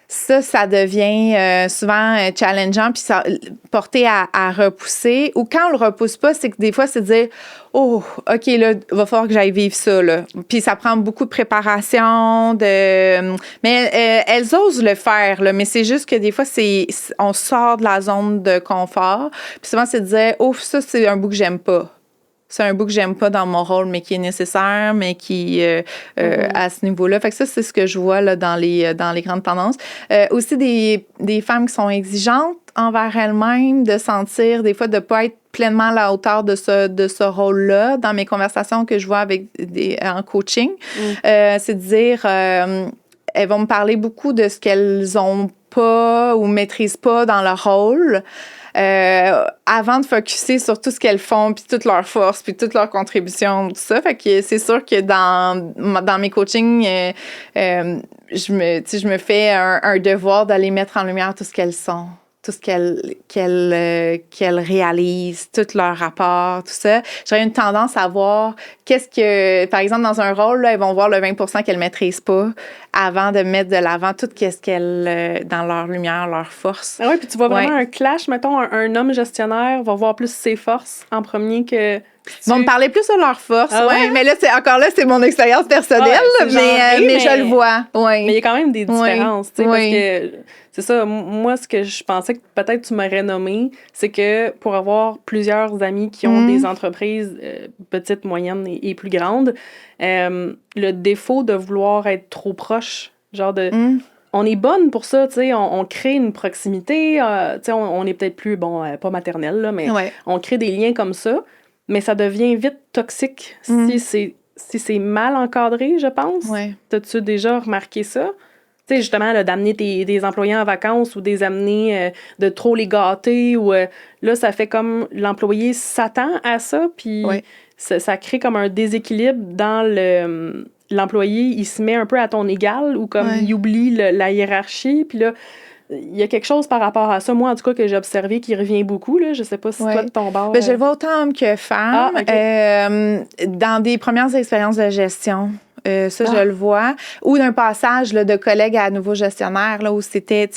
Ça devient souvent challengeant, puis ça porté à repousser. Ou quand on le repousse pas, c'est que des fois, c'est de dire « Oh, OK, là, il va falloir que j'aille vivre ça, là. » Puis ça prend beaucoup de préparation, mais elles osent le faire, là. Mais c'est juste que des fois, on sort de la zone de confort. Puis souvent, c'est de dire « Oh, ça, c'est un bout que j'aime pas. » c'est un bout que j'aime pas dans mon rôle, mais qui est nécessaire, mais qui à ce niveau-là. Fait que ça, c'est ce que je vois là, dans les grandes tendances. Aussi des femmes qui sont exigeantes envers elles-mêmes, de sentir des fois de pas être pleinement à la hauteur de ce rôle-là dans mes conversations que je vois en coaching. C'est de dire, elles vont me parler beaucoup de ce qu'elles ont pas ou maîtrisent pas dans leur rôle. Avant de focusser sur tout ce qu'elles font, puis toute leur force, puis toute leur contribution, tout ça. Fait que c'est sûr que dans mes coachings, je me fais un devoir d'aller mettre en lumière tout ce qu'elles sont, tout ce qu'elles réalisent, tout leur rapport, tout ça. J'aurais une tendance à voir par exemple, dans un rôle, là, elles vont voir le 20% qu'elles ne maîtrisent pas avant de mettre de l'avant tout ce qu'elles, dans leur lumière, leur force. Ah oui, puis tu vois vraiment un clash, mettons, un homme gestionnaire va voir plus ses forces en premier que... Ils vont me parler plus de leur force, mais là, c'est mon expérience personnelle, mais je le vois. Ouais. Mais il y a quand même des différences, tu sais, parce que c'est ça, moi, ce que je pensais que peut-être tu m'aurais nommé, c'est que pour avoir plusieurs amis qui ont des entreprises petites, moyennes et plus grandes, le défaut de vouloir être trop proche, genre de... On est bonne pour ça, tu sais, on crée une proximité, tu sais, on est peut-être plus, pas maternelle, là, mais on crée des liens comme ça. Mais ça devient vite toxique si c'est mal encadré, je pense. Ouais. T'as-tu déjà remarqué ça? Tu sais, justement, là, d'amener des employés en vacances ou des amener de trop les gâter. Ou là, ça fait comme l'employé s'attend à ça, puis ça crée comme un déséquilibre dans l'employé. Il se met un peu à ton égal ou comme il oublie la hiérarchie. Puis là, il y a quelque chose par rapport à ça, moi, en tout cas, que j'ai observé qui revient beaucoup. Là. Je sais pas si toi, de ton bord... Je le vois autant homme que femme. Dans des premières expériences de gestion, je le vois. Ou d'un passage là, de collègue à nouveau gestionnaire, là, où c'était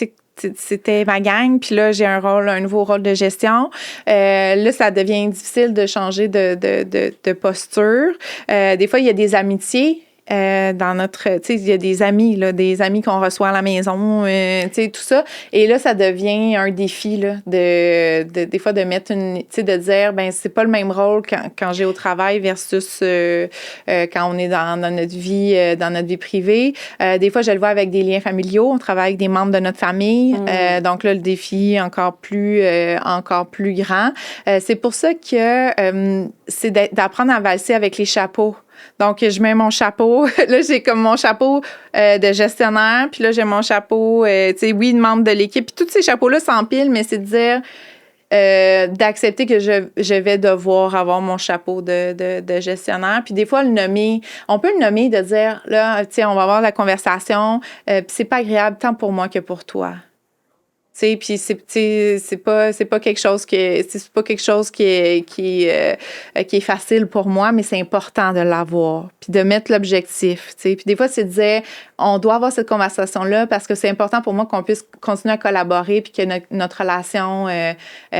ma gang, puis là, j'ai un nouveau rôle de gestion. Là, ça devient difficile de changer de posture. Des fois, il y a des amitiés. Dans notre, tu sais, il y a des amis qu'on reçoit à la maison, tu sais, tout ça. Et là, ça devient un défi, là, des fois, de mettre tu sais, de dire, ben c'est pas le même rôle quand j'ai au travail versus quand on est dans notre vie privée. Des fois, je le vois avec des liens familiaux. On travaille avec des membres de notre famille. Donc là, le défi est encore plus grand. C'est pour ça que c'est d'apprendre à valser avec les chapeaux. Donc, je mets mon chapeau. Là, j'ai comme mon chapeau de gestionnaire. Puis là, j'ai mon chapeau, tu sais, de membre de l'équipe. Puis tous ces chapeaux-là s'empilent, mais c'est de dire d'accepter que je vais devoir avoir mon chapeau de gestionnaire. Puis des fois, on peut le nommer, de dire, là, tu sais, on va avoir la conversation. Puis c'est pas agréable tant pour moi que pour toi. Puis c'est pas quelque chose qui est facile pour moi, mais c'est important de l'avoir, puis de mettre l'objectif. Puis des fois, c'est de dire, on doit avoir cette conversation-là parce que c'est important pour moi qu'on puisse continuer à collaborer puis que notre relation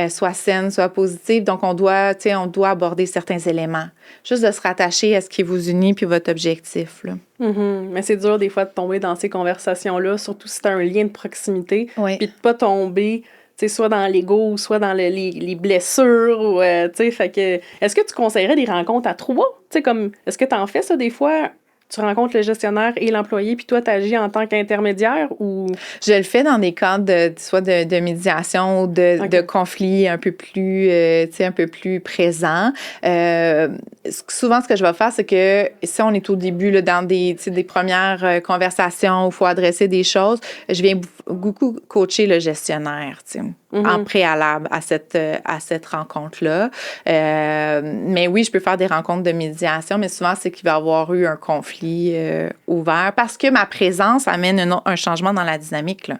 soit saine, soit positive. Donc, on doit aborder certains éléments. Juste de se rattacher à ce qui vous unit puis votre objectif, là. Mais c'est dur des fois de tomber dans ces conversations-là, surtout si tu as un lien de proximité, puis de pas tomber, tu sais, soit dans l'ego ou soit dans les blessures, ou tu sais, fait que est-ce que tu conseillerais des rencontres à trois? Tu sais, comme, est-ce que tu en fais ça des fois? Tu rencontres le gestionnaire et l'employé, puis toi, tu agis en tant qu'intermédiaire ou... Je le fais dans des cadres soit de médiation ou de conflits un peu plus, un peu plus présents. Souvent, ce que je vais faire, c'est que si on est au début, là, dans des premières conversations où il faut adresser des choses, je viens beaucoup coacher le gestionnaire, tu sais. En préalable à cette rencontre-là. Mais oui, je peux faire des rencontres de médiation, mais souvent, c'est qu'il va y avoir eu un conflit ouvert parce que ma présence amène un changement dans la dynamique, là.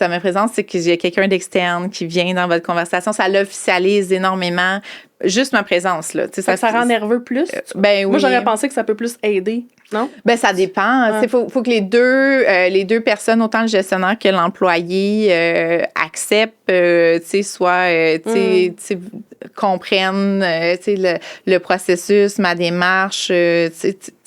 Ma présence, c'est qu'il y a quelqu'un d'externe qui vient dans votre conversation. Ça l'officialise énormément. Juste ma présence, là. Ça rend nerveux plus? Ben oui. Moi, j'aurais pensé que ça peut plus aider, non? Ben ça dépend. Il faut que les deux personnes, autant le gestionnaire que l'employé, acceptent comprennent le processus, ma démarche,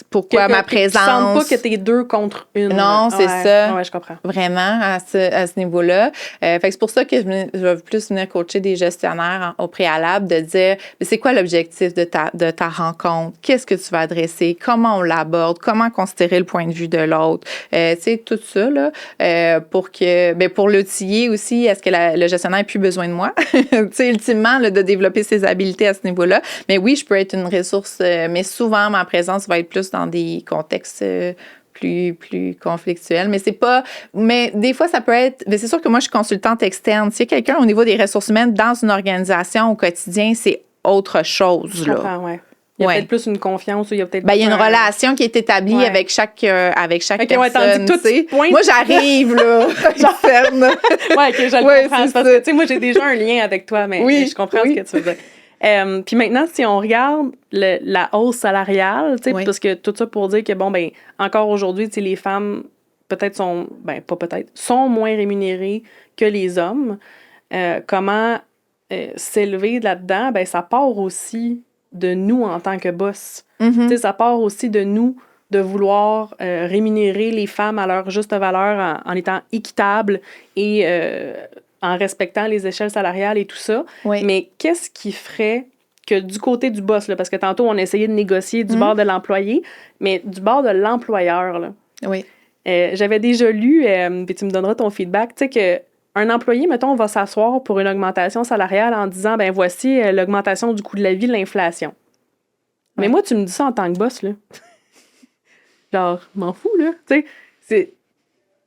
pourquoi ma présence. Tu sens pas que t'es deux contre une. Non, c'est ça. Ouais, je comprends. Vraiment, à ce niveau-là. Fait que c'est pour ça que je vais plus venir coacher des gestionnaires au préalable, de dire, mais c'est quoi l'objectif de ta rencontre? Qu'est-ce que tu vas adresser? Comment on l'aborde? Comment considérer le point de vue de l'autre? Tout ça, là, pour l'outiller aussi, est-ce que le gestionnaire n'a plus besoin de moi? Ultimement, là, de développer ses habiletés à ce niveau-là. Mais oui, je peux être une ressource, mais souvent, ma présence va être plus dans des contextes plus conflictuels. Mais des fois, ça peut être... Mais c'est sûr que moi, je suis consultante externe. Si quelqu'un au niveau des ressources humaines dans une organisation au quotidien, c'est autre chose. Je comprends, ouais. Il y a peut-être plus une confiance ou il y a peut-être il y a une relation qui est établie avec chaque personne. Moi, j'arrive, là. J'enferme. Oui, OK, je le comprends. Parce que, moi, j'ai déjà un lien avec toi, mais je comprends ce que tu veux dire. Puis maintenant, si on regarde la hausse salariale, parce que tout ça pour dire que, encore aujourd'hui, les femmes, peut-être sont moins rémunérées que les hommes. Comment s'élever là-dedans? Ça part aussi de nous en tant que boss. Mm-hmm. Ça part aussi de nous de vouloir rémunérer les femmes à leur juste valeur en étant équitable et en respectant les échelles salariales et tout ça. Oui. Mais qu'est-ce qui ferait que du côté du boss, là, parce que tantôt, on a essayé de négocier du bord de l'employé, mais du bord de l'employeur, là, oui. J'avais déjà lu, puis tu me donneras ton feedback, tu sais, qu'un employé, mettons, va s'asseoir pour une augmentation salariale en disant, voici l'augmentation du coût de la vie, l'inflation. Ouais. Mais moi, tu me dis ça en tant que boss, là. Genre, m'en fous, là. Tu sais,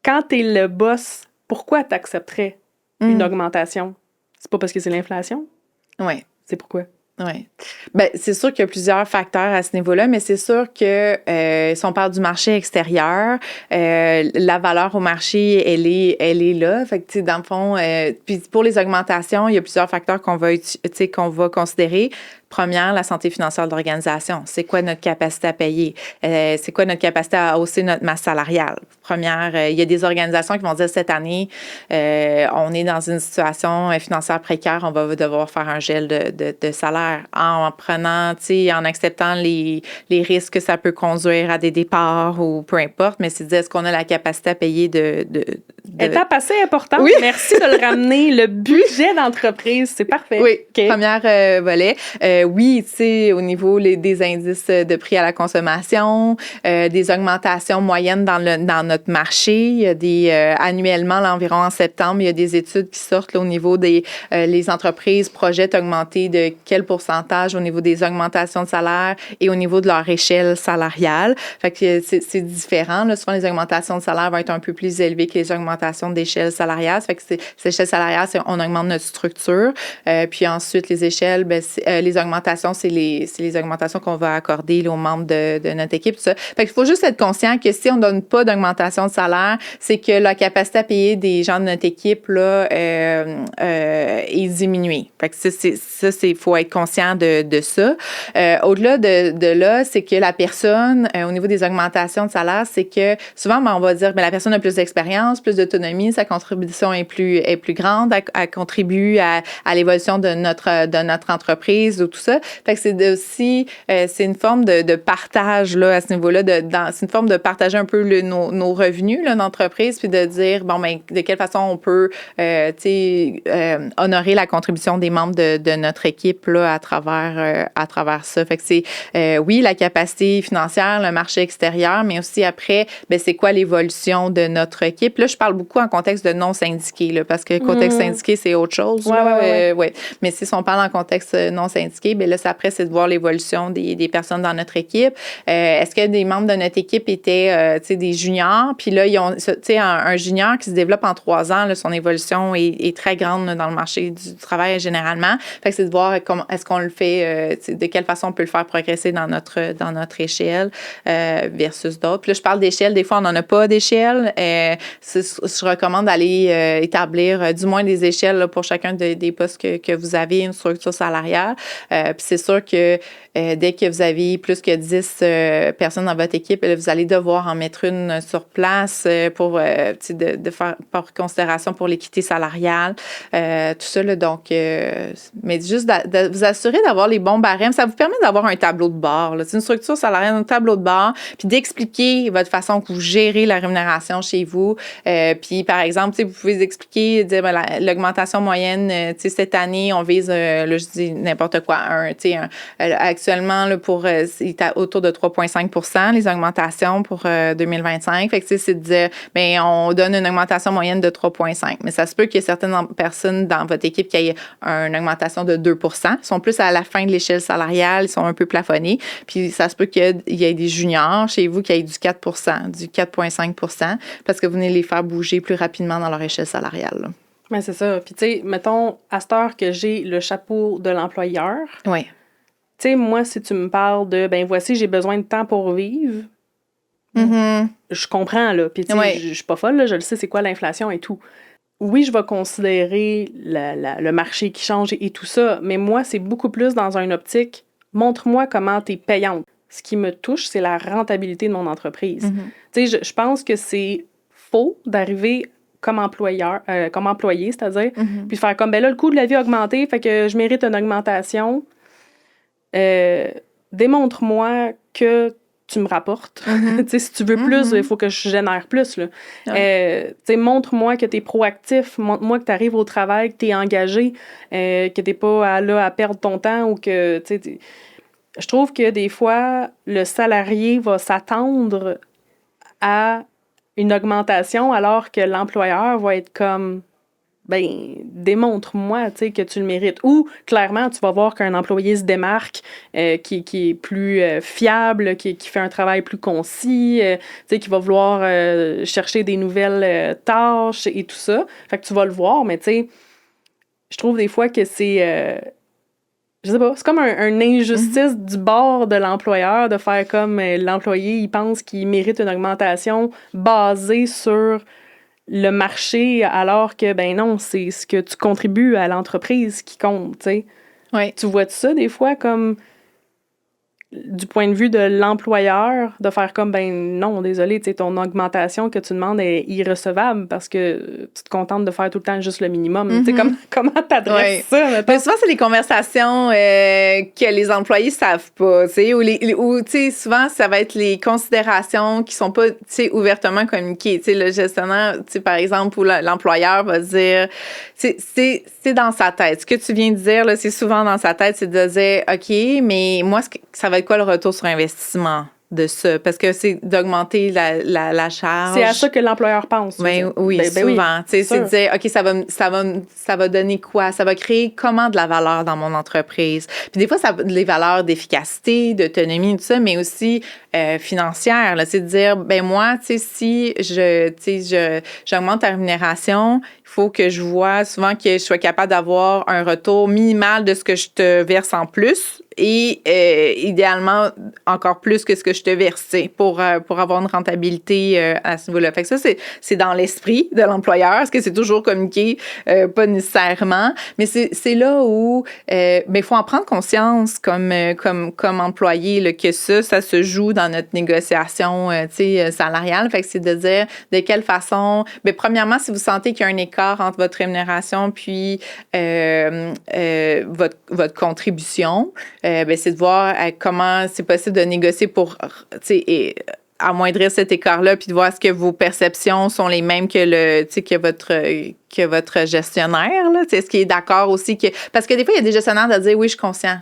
quand t'es le boss, pourquoi t'accepterais une augmentation? C'est pas parce que c'est l'inflation? Oui. C'est pourquoi? Oui. C'est sûr qu'il y a plusieurs facteurs à ce niveau-là, mais c'est sûr que si on parle du marché extérieur, la valeur au marché, elle est là. Fait que, dans le fond, puis pour les augmentations, il y a plusieurs facteurs qu'on va considérer. Première, la santé financière de l'organisation. C'est quoi notre capacité à payer? C'est quoi notre capacité à hausser notre masse salariale? Première, il y a des organisations qui vont dire cette année, on est dans une situation financière précaire, on va devoir faire un gel de salaire en prenant, en acceptant les risques que ça peut conduire à des départs ou peu importe, mais c'est de dire est-ce qu'on a la capacité à payer Étape assez importante. Oui. Merci de le ramener. Le budget d'entreprise, c'est parfait. Oui, okay. Première volet. Oui, au niveau des indices de prix à la consommation, des augmentations moyennes dans notre marché. Il y a annuellement, là, environ en septembre, il y a des études qui sortent là, au niveau des les entreprises projettent augmenter de quel pourcentage au niveau des augmentations de salaire et au niveau de leur échelle salariale. Fait que c'est différent. Là. Souvent, les augmentations de salaire vont être un peu plus élevées que les augmentations d'échelle salariale. Fait que ces échelles salariales, on augmente notre structure. Puis ensuite, les échelles, les augmentations, c'est les augmentations qu'on va accorder là, aux membres de notre équipe. Tout ça. Fait qu'il faut juste être conscient que si on ne donne pas d'augmentation de salaire, c'est que la capacité à payer des gens de notre équipe là, est diminuée. Fait que il faut être conscient de ça. Au-delà de là, c'est que la personne, au niveau des augmentations de salaire, c'est que souvent, on va dire, la personne a plus d'expérience, plus d'autonomie, sa contribution est plus grande, elle contribue à l'évolution de notre entreprise ou tout ça. Fait que c'est aussi, c'est une forme de partage là, à ce niveau-là, c'est une forme de partager un peu nos revenus là, d'entreprise, puis de dire, de quelle façon on peut, honorer la contribution des membres de notre équipe là, à travers ça. Fait que c'est, oui, la capacité financière, le marché extérieur, mais aussi après, c'est quoi l'évolution de notre équipe. Là, je parle beaucoup en contexte de non syndiqué, là, parce que le contexte syndiqué, c'est autre chose. Ouais. Mais si on parle en contexte non syndiqué, là, après, c'est de voir l'évolution des personnes dans notre équipe. Est-ce que des membres de notre équipe étaient, des juniors? Puis là, ils ont, un junior qui se développe en 3 ans, là, son évolution est très grande là, dans le marché du travail généralement. Fait que c'est de voir comment est-ce qu'on le fait, de quelle façon on peut le faire progresser dans notre échelle versus d'autres. Puis là, je parle d'échelle. Des fois, on n'en a pas d'échelle. je recommande d'aller établir du moins des échelles là, pour chacun des postes que vous avez, une structure salariale. Puis c'est sûr que dès que vous avez plus que 10 personnes dans votre équipe, là, vous allez devoir en mettre une sur place pour de faire par considération pour l'équité salariale. Tout ça, là, donc, mais juste de vous assurer d'avoir les bons barèmes, ça vous permet d'avoir un tableau de bord. C'est une structure salariale, un tableau de bord, puis d'expliquer votre façon que vous gérez la rémunération chez vous. Puis, par exemple, vous pouvez expliquer, dire l'augmentation moyenne, cette année, on vise, là, je dis n'importe quoi, actuellement, là, il est autour de 3,5 % les augmentations pour 2025. Fait que, c'est de dire, bien, on donne une augmentation moyenne de 3,5. Mais ça se peut qu'il y ait certaines personnes dans votre équipe qui aient une augmentation de 2 %. Ils sont plus à la fin de l'échelle salariale, ils sont un peu plafonnés. Puis, ça se peut qu'il y ait des juniors chez vous qui aient du 4 %, du 4,5 % parce que vous venez les faire bouger plus rapidement dans leur échelle salariale. Oui, c'est ça. Puis, tu sais, mettons, à cette heure que j'ai le chapeau de l'employeur. Oui. Tu sais, moi, si tu me parles de, ben voici, j'ai besoin de temps pour vivre, je comprends, là. Puis, tu sais, je suis pas folle, là, je le sais, c'est quoi l'inflation et tout. Oui, je vais considérer le marché qui change et tout ça, mais moi, c'est beaucoup plus dans une optique, montre-moi comment tu es payante. Ce qui me touche, c'est la rentabilité de mon entreprise. Tu sais, je pense que c'est faux d'arriver comme employeur, comme employé, c'est-à-dire, puis faire comme, ben là, le coût de la vie a augmenté, fait que je mérite une augmentation. Démontre-moi que tu me rapportes. Si tu veux plus, il faut que je génère plus. Là. Montre-moi que tu es proactif. Montre-moi que tu arrives au travail, que tu es engagé, que tu n'es pas là à perdre ton temps ou que... Je trouve que des fois, le salarié va s'attendre à une augmentation alors que l'employeur va être comme... ben démontre-moi, que tu le mérites. Ou, clairement, tu vas voir qu'un employé se démarque, qui est plus fiable, qui fait un travail plus concis, qui va vouloir chercher des nouvelles tâches et tout ça. Fait que tu vas le voir, mais je trouve des fois que c'est... je sais pas, c'est comme une injustice du bord de l'employeur de faire comme l'employé, il pense qu'il mérite une augmentation basée sur le marché, alors que, ben non, c'est ce que tu contribues à l'entreprise qui compte, tu sais. Oui. Tu vois ça, des fois, comme du point de vue de l'employeur, de faire comme, ben non, désolé, tu sais, ton augmentation que tu demandes est irrecevable parce que tu te contentes de faire tout le temps juste le minimum. Tu sais, comment t'adresses ça, mettons? Mais souvent, c'est des conversations que les employés savent pas, tu sais, ou tu sais, souvent, ça va être les considérations qui sont pas, tu sais, ouvertement communiquées. Tu sais, le gestionnaire, tu sais, par exemple, ou l'employeur va dire, c'est dans sa tête. Ce que tu viens de dire, là, c'est souvent dans sa tête, c'est de dire, OK, mais moi, ça va être quoi le retour sur investissement de ça? Parce que c'est d'augmenter la charge. C'est à ça que l'employeur pense. Ben, oui, souvent. C'est de dire, OK, ça va donner quoi? Ça va créer comment de la valeur dans mon entreprise? Puis des fois, ça les valeurs d'efficacité, d'autonomie, tout ça, mais aussi financière. C'est de dire, ben moi, tu sais, si j'augmente ta rémunération, il faut que je vois souvent que je sois capable d'avoir un retour minimal de ce que je te verse en plus et idéalement encore plus que ce que je te verse pour avoir une rentabilité à ce niveau-là. Fait que ça, c'est dans l'esprit de l'employeur. Est-ce que c'est toujours communiqué? Pas nécessairement. Mais c'est là où il faut en prendre conscience comme employé là, que ça se joue dans notre négociation salariale. Fait que c'est de dire de quelle façon... Bien, premièrement, si vous sentez qu'il y a un écart entre votre rémunération puis votre contribution, c'est de voir comment c'est possible de négocier pour amoindrir cet écart-là, puis de voir est-ce que vos perceptions sont les mêmes que votre gestionnaire. Là, est-ce qu'il est d'accord aussi que... Parce que des fois, il y a des gestionnaires de dire « Oui, je suis conscient ».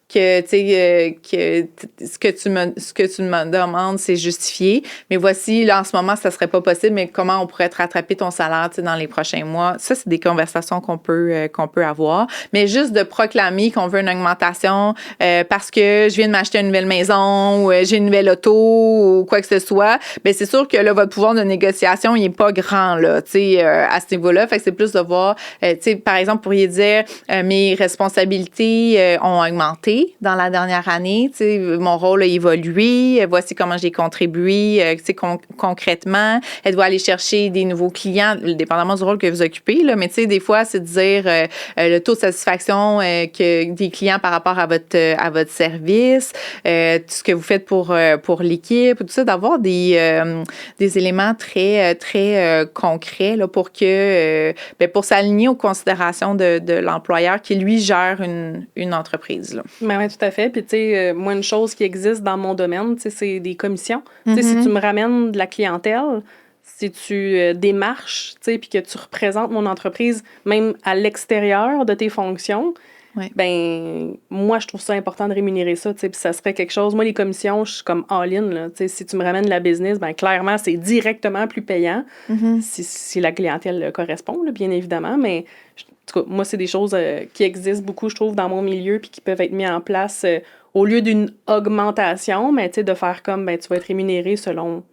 Que ce que tu me demandes, c'est justifié. Mais voici, là, en ce moment, ça serait pas possible, mais comment on pourrait te rattraper ton salaire, dans les prochains mois? Ça, c'est des conversations qu'on peut avoir. Mais juste de proclamer qu'on veut une augmentation parce que je viens de m'acheter une nouvelle maison ou j'ai une nouvelle auto ou quoi que ce soit, bien, c'est sûr que là, votre pouvoir de négociation, il est pas grand, là, à ce niveau-là. Fait que c'est plus de voir, par exemple, vous pourriez dire, mes responsabilités ont augmenté. changé dans la dernière année. Tu sais, mon rôle a évolué. Voici comment j'ai contribué concrètement. Elle doit aller chercher des nouveaux clients, dépendamment du rôle que vous occupez. Là. Mais tu sais, des fois, c'est de dire le taux de satisfaction que des clients par rapport à votre service, tout ce que vous faites pour l'équipe, tout ça, d'avoir des éléments très, très concrets là, pour que pour s'aligner aux considérations de l'employeur qui, lui, gère une entreprise. Là. Ben oui, tout à fait. Puis, tu sais, moi, une chose qui existe dans mon domaine, tu sais, c'est des commissions. Tu sais, si tu me ramènes de la clientèle, si tu démarches, tu sais, puis que tu représentes mon entreprise même à l'extérieur de tes fonctions, ben moi, je trouve ça important de rémunérer ça, tu sais, puis ça serait quelque chose. Moi, les commissions, je suis comme all-in, là. Tu sais, si tu me ramènes la business, ben clairement, c'est directement plus payant si la clientèle correspond, là, bien évidemment, mais en tout cas, moi, c'est des choses qui existent beaucoup, je trouve, dans mon milieu, puis qui peuvent être mis en place au lieu d'une augmentation, mais tu sais, de faire comme, ben tu vas être rémunéré selon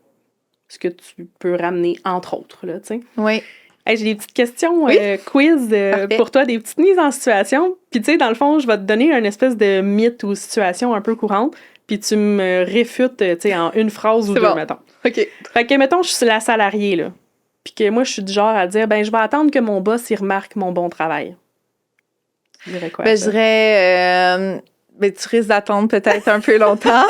ce que tu peux ramener, entre autres, là, tu sais. Oui. Hey, j'ai des petites questions quiz pour toi, des petites mises en situation. Puis, tu sais, dans le fond, je vais te donner une espèce de mythe ou situation un peu courante, puis tu me réfutes, tu sais, en une phrase ou deux, mettons. OK. Fait que, mettons, je suis la salariée, là. Puis que moi, je suis du genre à dire, ben je vais attendre que mon boss, il remarque mon bon travail. Tu dirais quoi? Ben, je dirais, tu risques d'attendre peut-être un peu longtemps.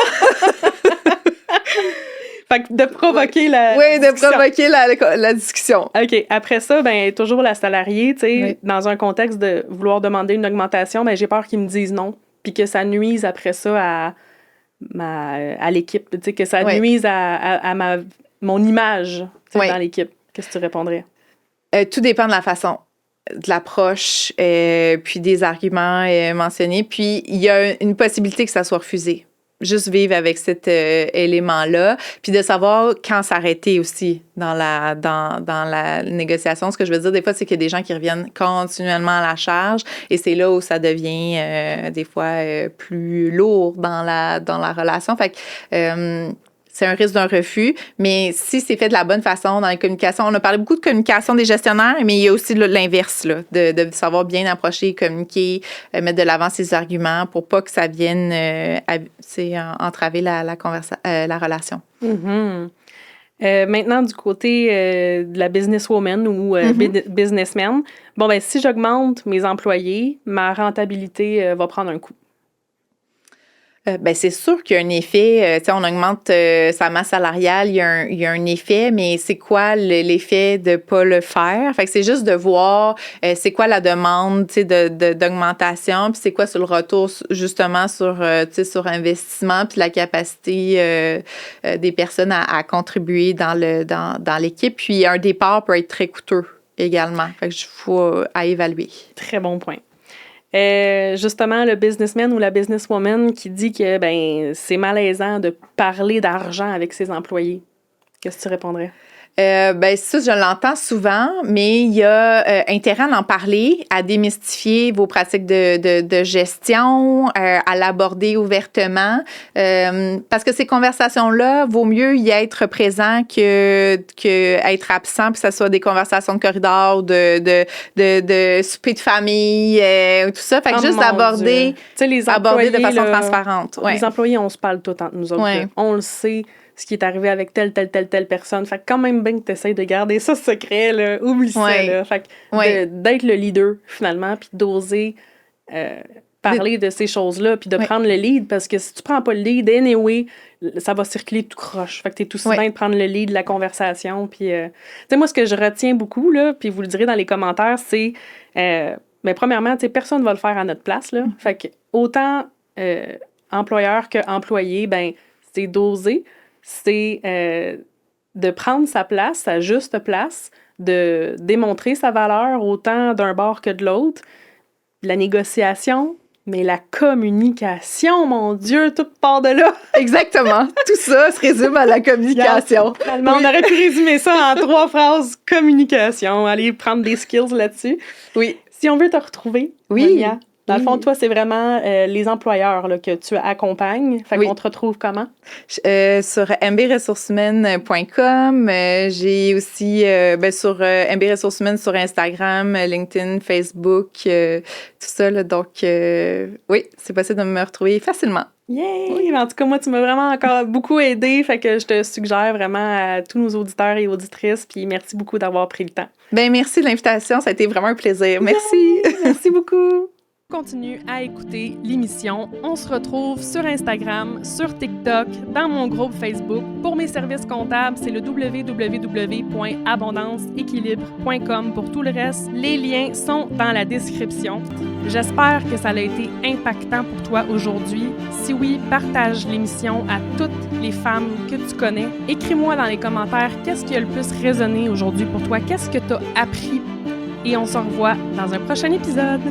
Fait que de provoquer la discussion. De provoquer la discussion. OK. Après ça, ben toujours la salariée, tu sais, dans un contexte de vouloir demander une augmentation, ben j'ai peur qu'ils me disent non, puis que ça nuise après ça à l'équipe, tu sais, que ça nuise à mon image dans l'équipe. Qu'est-ce que tu répondrais? Tout dépend de la façon, de l'approche, puis des arguments mentionnés. Puis, il y a une possibilité que ça soit refusé. Juste vivre avec cet élément-là, puis de savoir quand s'arrêter aussi dans la négociation. Ce que je veux dire, des fois, c'est qu'il y a des gens qui reviennent continuellement à la charge, et c'est là où ça devient des fois plus lourd dans la relation. Fait que c'est un risque d'un refus, mais si c'est fait de la bonne façon dans les communications, on a parlé beaucoup de communication des gestionnaires, mais il y a aussi l'inverse, là, de savoir bien approcher, communiquer, mettre de l'avant ses arguments pour pas que ça vienne entraver la relation. Mm-hmm. Maintenant, du côté de la businesswoman ou businessman, bon, ben si j'augmente mes employés, ma rentabilité va prendre un coup. C'est sûr qu'il y a un effet, on augmente sa masse salariale, il y a un effet, mais c'est quoi l'effet de pas le faire? Fait que c'est juste de voir c'est quoi la demande, d'augmentation, puis c'est quoi sur le retour justement sur investissement, puis la capacité des personnes à contribuer dans l'équipe. Puis un départ peut être très coûteux également. Fait que il faut à évaluer. Très bon point. Justement, le businessman ou la businesswoman qui dit que c'est malaisant de parler d'argent avec ses employés. Qu'est-ce que tu répondrais? Ça, je l'entends souvent, mais il y a intérêt à en parler, à démystifier vos pratiques de gestion, à l'aborder ouvertement, parce que ces conversations-là, vaut mieux y être présent que être absent, puis que ce soit des conversations de corridor, de souper de famille, tout ça. Fait que juste aborder de façon transparente. Ouais. Les employés, on se parle tout entre nous autres. On le sait. Ce qui est arrivé avec telle personne. Fait que quand même bien que tu essaies de garder ça secret, là, oublie ça. Là. Fait que d'être le leader, finalement, puis d'oser parler de ces choses-là, puis de prendre le lead, parce que si tu prends pas le lead, anyway, ça va circuler tout croche. Fait que t'es tout aussi bien de prendre le lead de la conversation. Puis, tu sais, moi, ce que je retiens beaucoup, là, puis vous le direz dans les commentaires, c'est, premièrement, tu sais, personne ne va le faire à notre place, là. Fait que autant employeur que employé, c'est d'oser. C'est de prendre sa place, sa juste place, de démontrer sa valeur autant d'un bord que de l'autre. La négociation, mais la communication, mon Dieu, tout part de là. Exactement. Tout ça se résume à la communication. On aurait pu résumer ça en 3 phrases. Communication. Allez prendre des skills là-dessus. Oui. Si on veut te retrouver, Monia, Dans le fond, toi, c'est vraiment les employeurs là, que tu accompagnes. Fait qu'on te retrouve comment? Sur mbressourceshumaines.com. J'ai aussi sur MB Ressources Humaines sur Instagram, LinkedIn, Facebook, tout ça. Là, donc, oui, c'est possible de me retrouver facilement. Yay! Oui. En tout cas, moi, tu m'as vraiment encore beaucoup aidé. Fait que je te suggère vraiment à tous nos auditeurs et auditrices. Puis merci beaucoup d'avoir pris le temps. Ben merci de l'invitation. Ça a été vraiment un plaisir. Merci. Merci beaucoup. Continue à écouter l'émission. On se retrouve sur Instagram, sur TikTok, dans mon groupe Facebook. Pour mes services comptables, c'est le www.abondanceéquilibre.com. Pour tout le reste, les liens sont dans la description. J'espère que ça a été impactant pour toi aujourd'hui. Si oui, partage l'émission à toutes les femmes que tu connais. Écris-moi dans les commentaires qu'est-ce qui a le plus résonné aujourd'hui pour toi, qu'est-ce que tu as appris. Et on se revoit dans un prochain épisode.